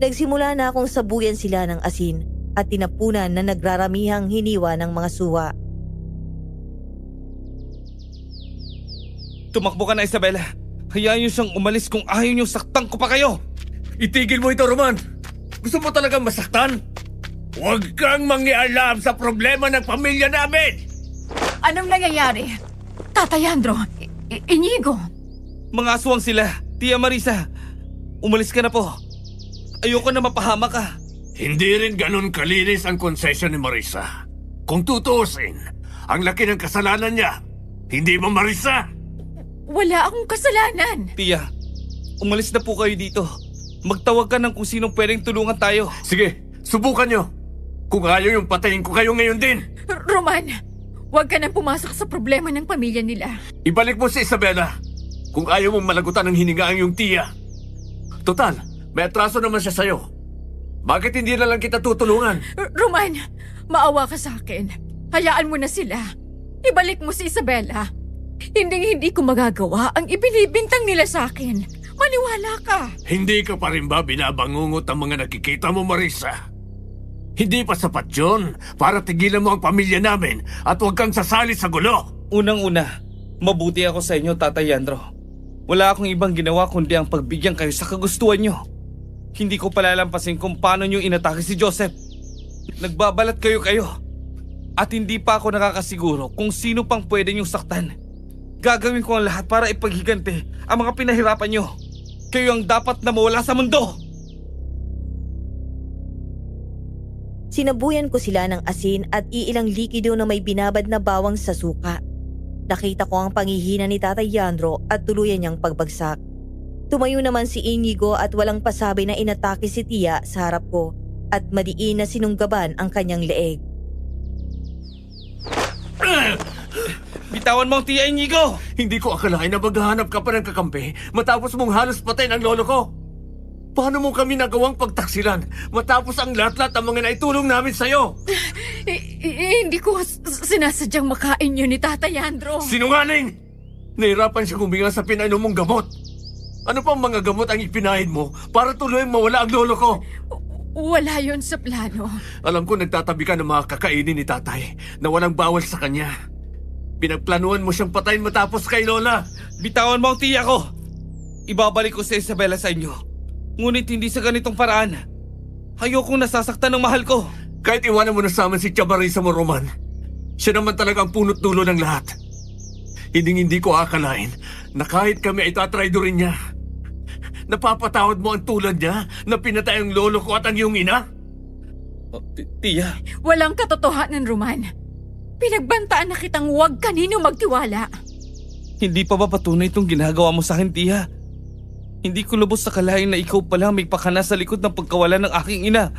Nagsimula na akong sabuyan sila ng asin at tinapunan na nagraramihang hiniwa ng mga suwa. Tumakbo ka na, Isabela. Hayaan niyo siyang umalis kung ayaw niyo saktan ko pa kayo. Itigil mo ito, Roman. Gusto mo talagang masaktan? Huwag kang mangialam sa problema ng pamilya namin! Anong nangyayari? Tatay Andro, Inigo. Mga aswang sila. Tia Marisa, umalis ka na po. Ayoko na mapahama ka. Hindi rin ganun kalinis ang konsesyon ni Marisa. Kung tutuusin, ang laki ng kasalanan niya. Hindi ba, Marisa? Wala akong kasalanan. Tia, umalis na po kayo dito. Magtawag ka ng kung sinong pwedeng tulungan tayo. Sige, subukan nyo. Kung ayaw yung patayin ko kayo ngayon din. Roman, huwag ka nang pumasok sa problema ng pamilya nila. Ibalik mo si Isabela. Kung ayaw mong malagutan ng hininga ang iyong tiya. Total, may atraso naman siya sa'yo. Bakit hindi na lang kita tutulungan? Roman, maawa ka sa akin. Hayaan mo na sila. Ibalik mo si Isabela. Hindi ko magagawa ang ibinibintang nila sa akin. Maniwala ka. Hindi ka pa rin ba binabangungot ang mga nakikita mo, Marisa? Hindi pa sapat yun para tigilan mo ang pamilya namin at huwag kang sasali sa gulo. Unang-una, mabuti ako sa inyo, Tatay Andro. Wala akong ibang ginawa kundi ang pagbigyan kayo sa kagustuhan nyo. Hindi ko palalampasin kung paano nyo inatake si Joseph. Nagbabalat kayo. At hindi pa ako nakakasiguro kung sino pang pwede nyong saktan. Gagawin ko ang lahat para ipaghigante ang mga pinahirapan nyo. Kayo ang dapat na mawala sa mundo. Sinabuyan ko sila ng asin at iilang likido na may binabad na bawang sa suka. Nakita ko ang pangihina ni Tatay Yandro at tuluyan niyang pagbagsak. Tumayo naman si Inigo at walang pasabi na inatake si Tia sa harap ko at madiin na sinunggaban ang kanyang leeg. Bitawan mo ang Tia Inigo! Hindi ko akalain na maghahanap ka pa ng kakampi matapos mong halos patayin ang lolo ko. Paano mo kami nagawang pagtaksilan matapos ang lahat-lahat ang mga naitulong namin sa'yo? Hindi ko sinasadyang makain yun ni Tatay Andro. Sinungaling! Nahirapan siya huminga sa pinainom mong gamot. Ano pang mga gamot ang ipinahid mo para tuloy mawala ang lolo ko? Wala yon sa plano. Alam ko nagtatabi ka ng mga kakainin ni tatay na walang bawal sa kanya. Pinagplanuhan mo siyang patayin matapos kay Lola. Bitawan mo ang tiya ko! Ibabalik ko si Isabela sa inyo. Ngunit hindi sa ganitong paraan. Ayokong nasasaktan ng mahal ko. Kahit iwanan mo na sa amin si Chamarisa mo, Roman. Siya naman talaga ang punot dulo ng lahat. Hindi ko akalain na kahit kami ay tatraidorin niya. Napapatawad mo ang tulad niya na pinatay ang lolo ko at ang iyong ina? Tiya. Walang katotohanan, Roman. Pinagbantaan na kitang huwag kanino magtiwala. Hindi pa ba patunay itong ginagawa mo sa akin, Tiya? Hindi ko lubos sa kalahin na ikaw pala may pakana sa likod ng pagkawala ng aking ina.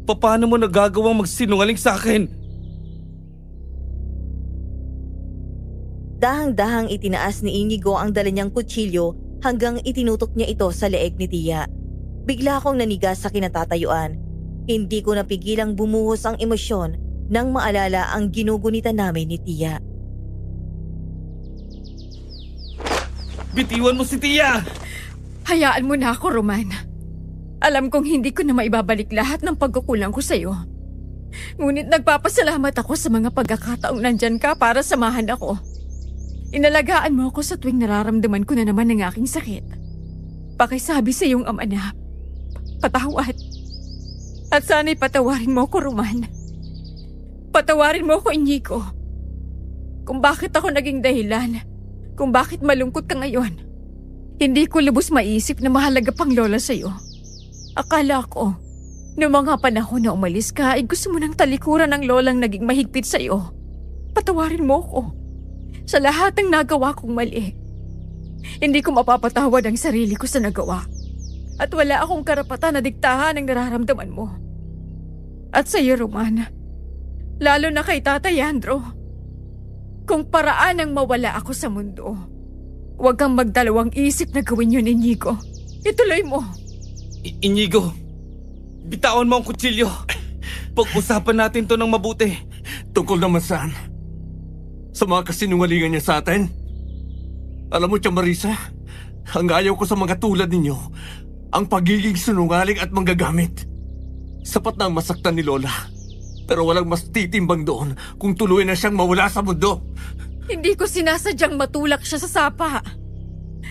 Paano mo nagagawang magsinungaling sa akin? Dahang-dahang itinaas ni Inigo ang dala niyang kutsilyo hanggang itinutok niya ito sa leeg ni Tia. Bigla akong nanigas sa kinatatayuan. Hindi ko napigilang bumuhos ang emosyon nang maalala ang ginugunitan namin ni Tia. Bitiwan mo si Tia! Hayaan mo na ako, Roman. Alam kong hindi ko na maibabalik lahat ng pagkukulang ko sa'yo. Ngunit nagpapasalamat ako sa mga pagkakataong nandyan ka para samahan ako. Inalagaan mo ako sa tuwing nararamdaman ko na naman ang aking sakit. Pakisabi sa iyong ama na, patawad. At sana'y patawarin mo ako, Roman. Patawarin mo ako, Inigo. Kung bakit ako naging dahilan, kung bakit malungkot ka ngayon. Hindi ko lubos maisip na mahalaga pang lola sa'yo. Akala ko, noong mga panahon na umalis ka, ay gusto mo ng talikuran ng lolang naging mahigpit sa'yo. Patawarin mo ko sa lahat ng nagawa kong mali. Hindi ko mapapatawad ang sarili ko sa nagawa. At wala akong karapatan na diktahan ang nararamdaman mo. At sa'yo, Roman, lalo na kay Tatay Andro, kung paraan ang mawala ako sa mundo, huwag kang magdalawang isip na gawin yun, Inigo. Ituloy mo. Inigo, bitawan mo ang kutsilyo. Pag-usapan natin to ng mabuti. Tungkol naman saan? Sa mga kasinungalingan niya sa atin? Alam mo, Chamarisa, ang ayaw ko sa mga tulad ninyo, ang pagiging sinungaling at manggagamit. Sapat na ang masaktan ni Lola. Pero walang mas titimbang doon kung tuloy na siyang mawala sa mundo. Hindi ko sinasadyang matulak siya sa sapa.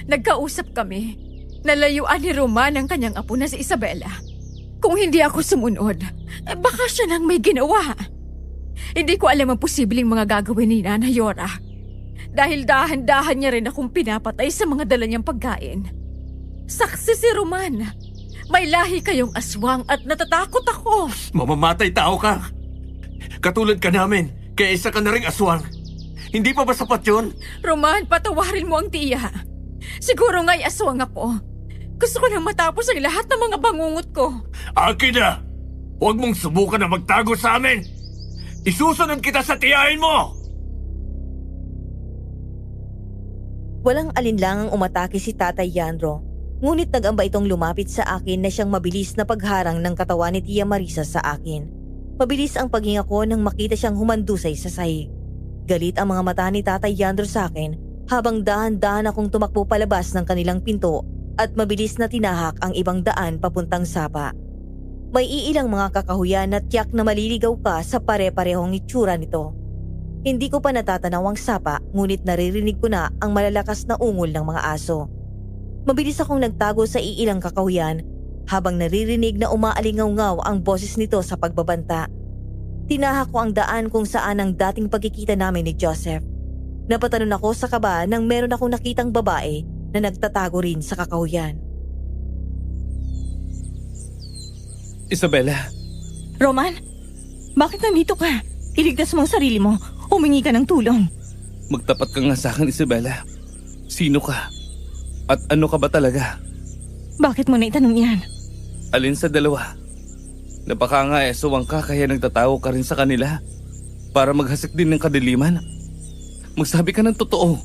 Nagkausap kami. Nalayuan ni Roman ang kanyang apo na si Isabela. Kung hindi ako sumunod, baka siya nang may ginawa. Hindi ko alam ang posibleng mga gagawin ni Nana Yora. Dahil dahan-dahan niya rin akong pinapatay sa mga dala niyang pagkain. Saksi si Roman. May lahi kayong aswang at natatakot ako. Mamamatay tao ka. Katulad ka namin, kaya isa ka na ring aswang. Hindi pa ba sapat yun? Roman, patawarin mo ang tiya. Siguro nga'y aswang ako. Gusto ko nang matapos ang lahat ng mga bangungot ko. Akin na! Huwag mong subukan na magtago sa amin! Isusunod kita sa tiyahin mo! Walang alinlangang umatake si Tatay Yandro, ngunit nag-amba itong lumapit sa akin na siyang mabilis na pagharang ng katawan ni Tia Marisa sa akin. Mabilis ang paghinga ko nang makita siyang humandusay sa sahig. Galit ang mga mata ni Tatay Yandro sa akin habang dahan-dahan akong tumakbo palabas ng kanilang pinto at mabilis na tinahak ang ibang daan papuntang sapa. May iilang mga kakahuyan na tiyak na maliligaw ka sa pare-parehong itsura nito. Hindi ko pa natatanaw ang sapa, ngunit naririnig ko na ang malalakas na ungol ng mga aso. Mabilis akong nagtago sa iilang kakahuyan habang naririnig na umaalingaw-ngaw ang boses nito sa pagbabanta. Tinahak ko ang daan kung saan ang dating pagkikita namin ni Joseph. Napatanon ako sa kaba nang meron akong nakitang babae na nagtatago rin sa kakahuyan. Isabela, Roman, bakit nandito ka? Iligtas mo ang sarili mo. Humingi ka ng tulong. magtapat ka nga sa akin, Isabela. Sino ka? At ano ka ba talaga? Bakit mo naitanong yan? Alin sa dalawa? Na baka nga suwang ka kaya nagtatago ka rin sa kanila para maghasik din ng kadiliman? Magsabi ka ng totoo.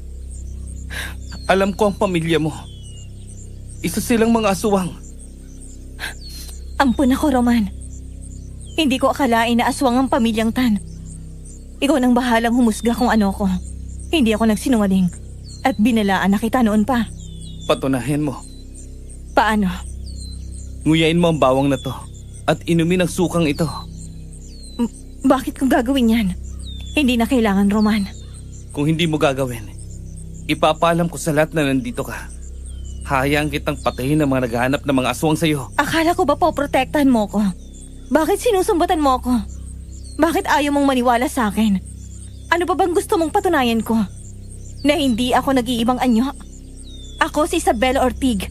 Alam ko ang pamilya mo. Isa silang mga aswang. Ampun ako, Roman. Hindi ko akalain na aswang ang pamilyang Tan. Ikaw nang bahalang humusga kung ano ko. Hindi ako nagsinungaling. At binalaan na kita noon pa. Patunayan mo. Paano? Nguyain mo ang bawang na to at inumin ang sukang ito. Bakit ko gagawin yan? Hindi na kailangan, Roman. Kung hindi mo gagawin, ipapaalam ko sa lahat na nandito ka. Hayaan kitang patayin ng mga naghahanap ng mga aswang sa'yo. Akala ko ba poprotektahan mo ko? Bakit sinusumbatan mo ko? Bakit ayaw mong maniwala sa akin? Ano pa bang gusto mong patunayan ko? Na hindi ako nag-iibang anyo? Ako si Isabela Ortig.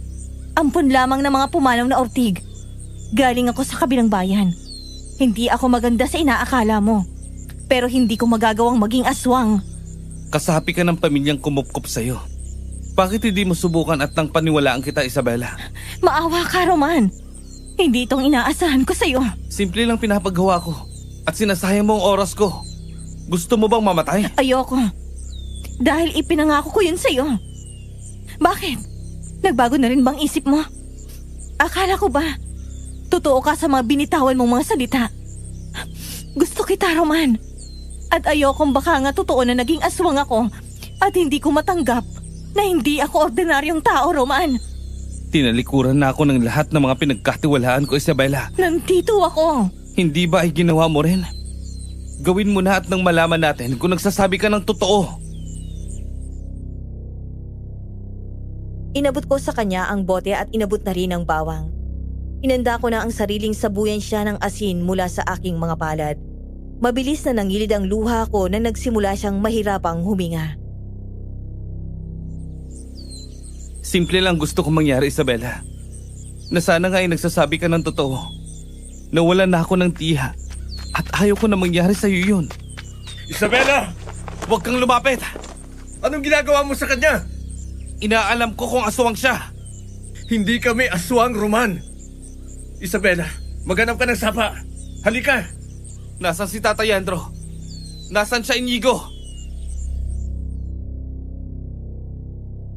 Ampun lamang ng mga pumanaw na Ortig. Galing ako sa kabilang bayan. Hindi ako maganda sa inaakala mo. Pero hindi ko magagawang maging aswang. Kasapi ka ng pamilyang kumupkup sa'yo. Bakit hindi mo subukan at nang paniwalaan kita, Isabela? Maawa ka, Roman. Hindi itong inaasahan ko sa'yo. Simple lang pinapagawa ko at sinasayang mo ang oras ko. Gusto mo bang mamatay? Ayoko. Dahil ipinangako ko yun sa'yo. Bakit? Nagbago na rin bang isip mo? Akala ko ba totoo ka sa mga binitawan mong mga salita? Gusto kita, Roman. At ayokong baka nga totoo na naging aswang ako at hindi ko matanggap na hindi ako ordinaryong tao, Roman. Tinalikuran na ako ng lahat ng mga pinagkatiwalaan ko, Isabela. Nandito ako. Hindi ba ay ginawa mo rin? Gawin mo na at nang malaman natin kung nagsasabi ka ng totoo. Inabot ko sa kanya ang bote at inabot na rin ang bawang. Inanda ko na ang sariling sabuyan siya ng asin mula sa aking mga palad. Mabilis na nangilid ang luha ko na nagsimula siyang mahirapang huminga. Simple lang gusto kong mangyari, Isabela. Na sana nga ay nagsasabi ka ng totoo. Nawala na ako ng tiya at ayaw ko na mangyari sa'yo yun. Isabela! Huwag kang lumapit! Anong ginagawa mo sa kanya? Inaalam ko kung aswang siya. Hindi kami aswang, Roman. Isabela, maghanap ka ng sapa. Halika! Nasaan si Tata Yandro? Nasaan siya, Inigo?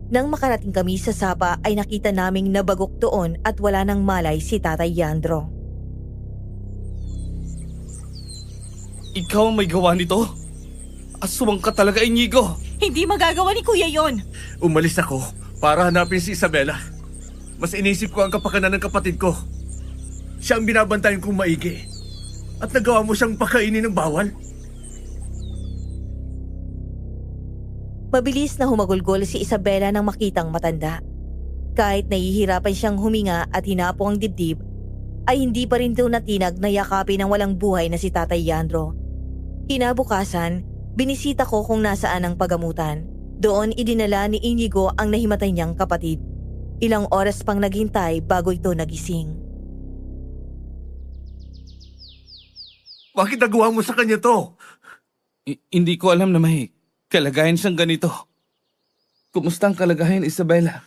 Nang makarating kami sa sapa ay nakita naming nabagok doon at wala nang malay si Tatay Yandro. Ikaw ang may gawa nito? Aswang ka talaga, Inigo. Hindi magagawa ni Kuya yon. Umalis ako para hanapin si Isabela. Mas inisip ko ang kapakanan ng kapatid ko. Siya ang binabantayan kong maigi. At nagawa mo siyang pakainin ng bawal? Mabilis na humagulgol si Isabela nang makitang matanda. Kahit nahihirapan siyang huminga at hinapo ang dibdib, ay hindi pa rin ito natinag na yakapin ng walang buhay na si Tatay Yandro. Kinabukasan, binisita ko kung nasaan ang pagamutan. Doon idinala ni Inigo ang nahimatay niyang kapatid. Ilang oras pang naghintay bago ito nagising. Bakit nagawa mo sa kanya to? Hindi ko alam na may kalagayan siyang ganito. Kumusta ang kalagayan, Isabela?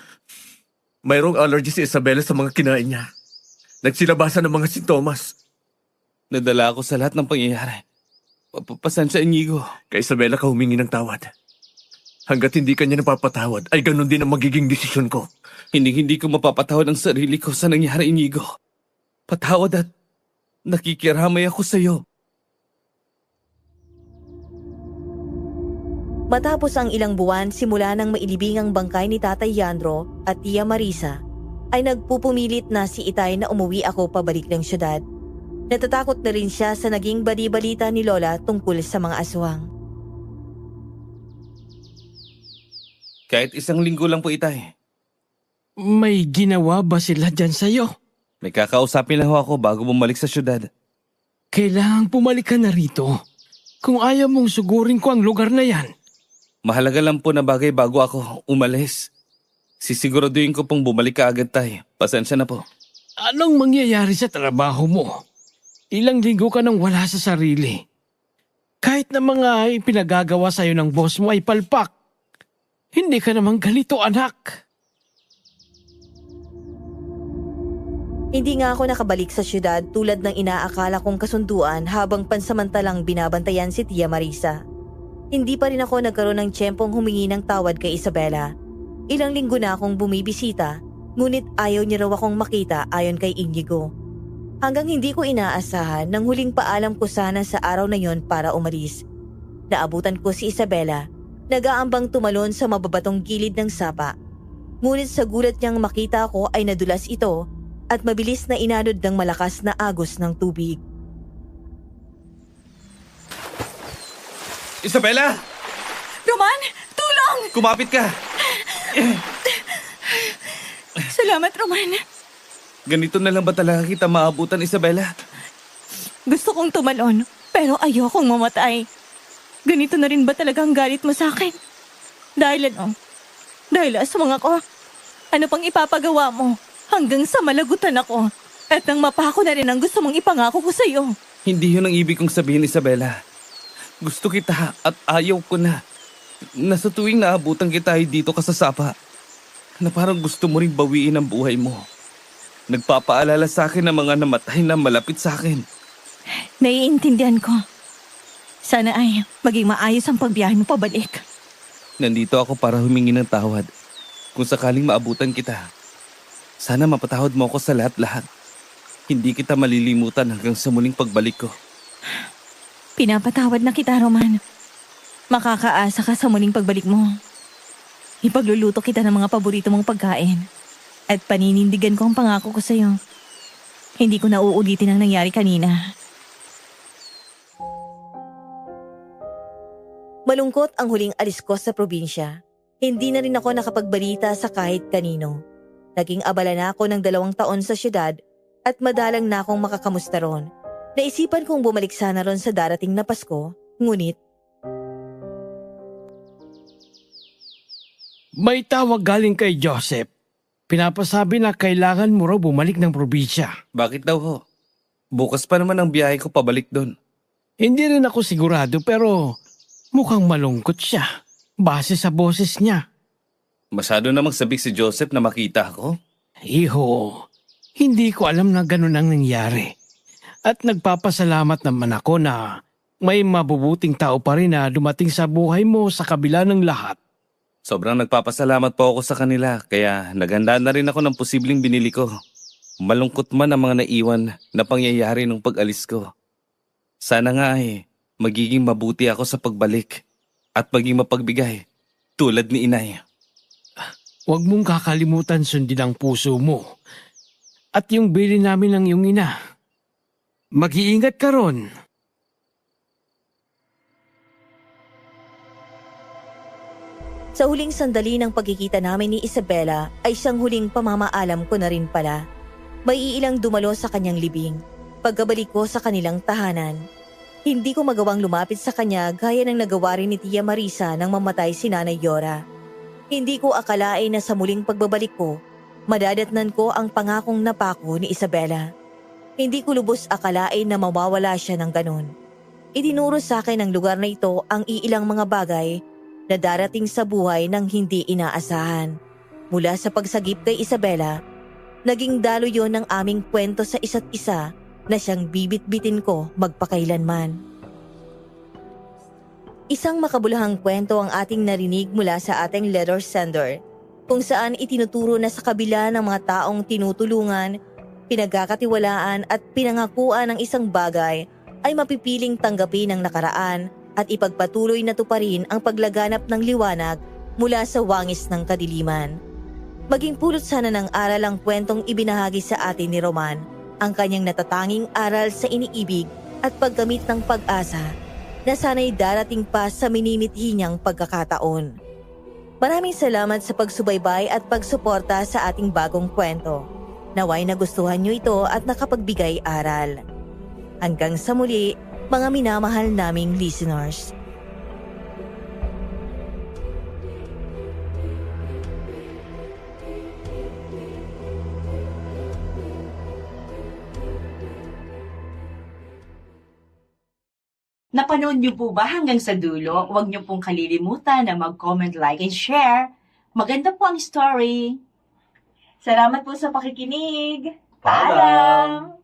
Mayroong allergy si Isabela sa mga kinain niya. Nagsilabasan ng mga sintomas. Nadala ako sa lahat ng pangyayari. Pasensya, Inigo. Kay Isabela ka humingi ng tawad. Hanggat hindi ka niya napapatawad, ay ganun din ang magiging desisyon ko. Hindi ko mapapatawad ang sarili ko sa nangyari, Inigo. Patawad at nakikiramay ako sa iyo. Matapos ang ilang buwan simula nang mailibing ang bangkay ni Tatay Yandro at Tia Marisa, ay nagpupumilit na si Itay na umuwi ako pabalik ng syudad. Natatakot na rin siya sa naging bali-balita ni Lola tungkol sa mga aswang. Kahit isang linggo lang po, Itay. May ginawa ba sila dyan sa'yo? May kakausapin lang ako bago bumalik sa syudad. Kailangang bumalik ka na rito. Kung ayaw mong sugurin ko ang lugar na yan. Mahalaga lang po na bagay bago ako umalis. Sisiguraduhin ko pong bumalik ka agad, Tay. Pasensya na po. Anong mangyayari sa trabaho mo? Ilang linggo ka nang wala sa sarili. Kahit na mga ipinagagawa sa'yo ng boss mo ay palpak. Hindi ka namang galito, anak. Hindi nga ako nakabalik sa syudad tulad ng inaakala kong kasunduan habang pansamantalang binabantayan si Tia Marisa. Hindi pa rin ako nagkaroon ng tiyempong humingi ng tawad kay Isabela. Ilang linggo na akong bumibisita, ngunit ayaw niya raw akong makita ayon kay Inigo. Hanggang hindi ko inaasahan nang huling paalam ko sana sa araw na yon para umalis. Naabutan ko si Isabela, nag-aambang tumalon sa mababatong gilid ng sapa. Ngunit sa gulat niyang makita ko ay nadulas ito at mabilis na inanod ng malakas na agos ng tubig. Isabela! Roman! Tulong! Kumapit ka! Salamat, Roman. Ganito na lang ba talaga kita maabutan, Isabela? Gusto kong tumalon, pero ayokong mamatay. Ganito na rin ba talaga ang galit mo sa akin? Dahil ano? Dahil aswang ako. Ano pang ipapagawa mo? Hanggang sa malagutan ako. At nang mapako na rin ang gusto mong ipangako ko sa iyo. Hindi yun ang ibig kong sabihin, Isabela. Gusto kita at ayaw ko na. Nasa tuwing naabutan kita ay dito ka sa sapa. Na parang gusto mo ring bawiin ang buhay mo. Nagpapaalala sa akin ng mga namatay na malapit sa akin. Naiintindihan ko. Sana ay maging maayos ang pagbiyahe mo pabalik. Nandito ako para humingi ng tawad. Kung sakaling maabutan kita, sana mapatawad mo ako sa lahat-lahat. Hindi kita malilimutan hanggang sa muling pagbalik ko. Pinapatawad na kita, Roman. Makakaasa ka sa muling pagbalik mo. Ipagluluto kita ng mga paborito mong pagkain. At paninindigan ko ang pangako ko sa iyo. Hindi ko na uulitin ang nangyari kanina. Malungkot ang huling alis ko sa probinsya. Hindi na rin ako nakapagbalita sa kahit kanino. Naging abala na ako ng 2 taon sa syudad at madalang na akong makakamusta ron. Naisipan kong bumalik sana ron sa darating na Pasko, ngunit May tawag galing kay Joseph. Pinapasabi na kailangan mo raw bumalik ng probinsya. Bakit daw ho? Bukas pa naman ang biyahe ko pabalik doon. Hindi rin ako sigurado pero mukhang malungkot siya. Base sa boses niya. Masyado namang sabik si Joseph na makita ako. Iho, hindi ko alam na ganun ang nangyari. At nagpapasalamat naman ako na may mabubuting tao pa rin na dumating sa buhay mo sa kabila ng lahat. Sobrang nagpapasalamat po ako sa kanila kaya naghanda na rin ako ng posibleng binili ko. Malungkot man ang mga naiwan na pangyayari nung pag-alis ko. Sana nga magiging mabuti ako sa pagbalik at maging mapagbigay tulad ni Inay. Huwag mong kakalimutan sundin ang puso mo. At yung bili namin ng iyong ina. Mag-iingat ka ron. sa huling sandali ng pagkikita namin ni Isabela ay siyang huling pamamaalam ko na rin pala. May iilang dumalo sa kanyang libing. Pagkabalik ko sa kanilang tahanan, Hindi ko magawang lumapit sa kanya gaya ng nagawa rin ni Tia Marisa nang mamatay si Nanay Yora. Hindi ko akalain na sa muling pagbabalik ko, madadatnan ko ang pangakong napako ni Isabela. Hindi ko lubos akalain na mawawala siya ng ganun. Itinuro sa akin ng lugar na ito ang iilang mga bagay na darating sa buhay ng hindi inaasahan. Mula sa pagsagip kay Isabela, naging dalo yon ng aming kwento sa isa't isa na siyang bibit-bitin ko magpakailanman. Isang makabulahang kwento ang ating narinig mula sa ating letter sender, kung saan itinuturo na sa kabila ng mga taong tinutulungan, pinagkakatiwalaan at pinangakuan ng isang bagay ay mapipiling tanggapin ang nakaraan at ipagpatuloy na tuparin ang paglaganap ng liwanag mula sa wangis ng kadiliman. Maging pulot sana ng aral ang kwentong ibinahagi sa atin ni Roman, ang kanyang natatanging aral sa iniibig at paggamit ng pag-asa na sana'y darating pa sa minimithi niyang pagkakataon. Maraming salamat sa pagsubaybay at pagsuporta sa ating bagong kwento. Naway nagustuhan niyo ito at nakapagbigay aral. Hanggang sa muli, mga minamahal naming listeners. Napanood niyo po ba hanggang sa dulo? Huwag niyo pong kalilimutan na mag-comment, like, and share. Maganda po ang story. Salamat po sa pakikinig. Paalam!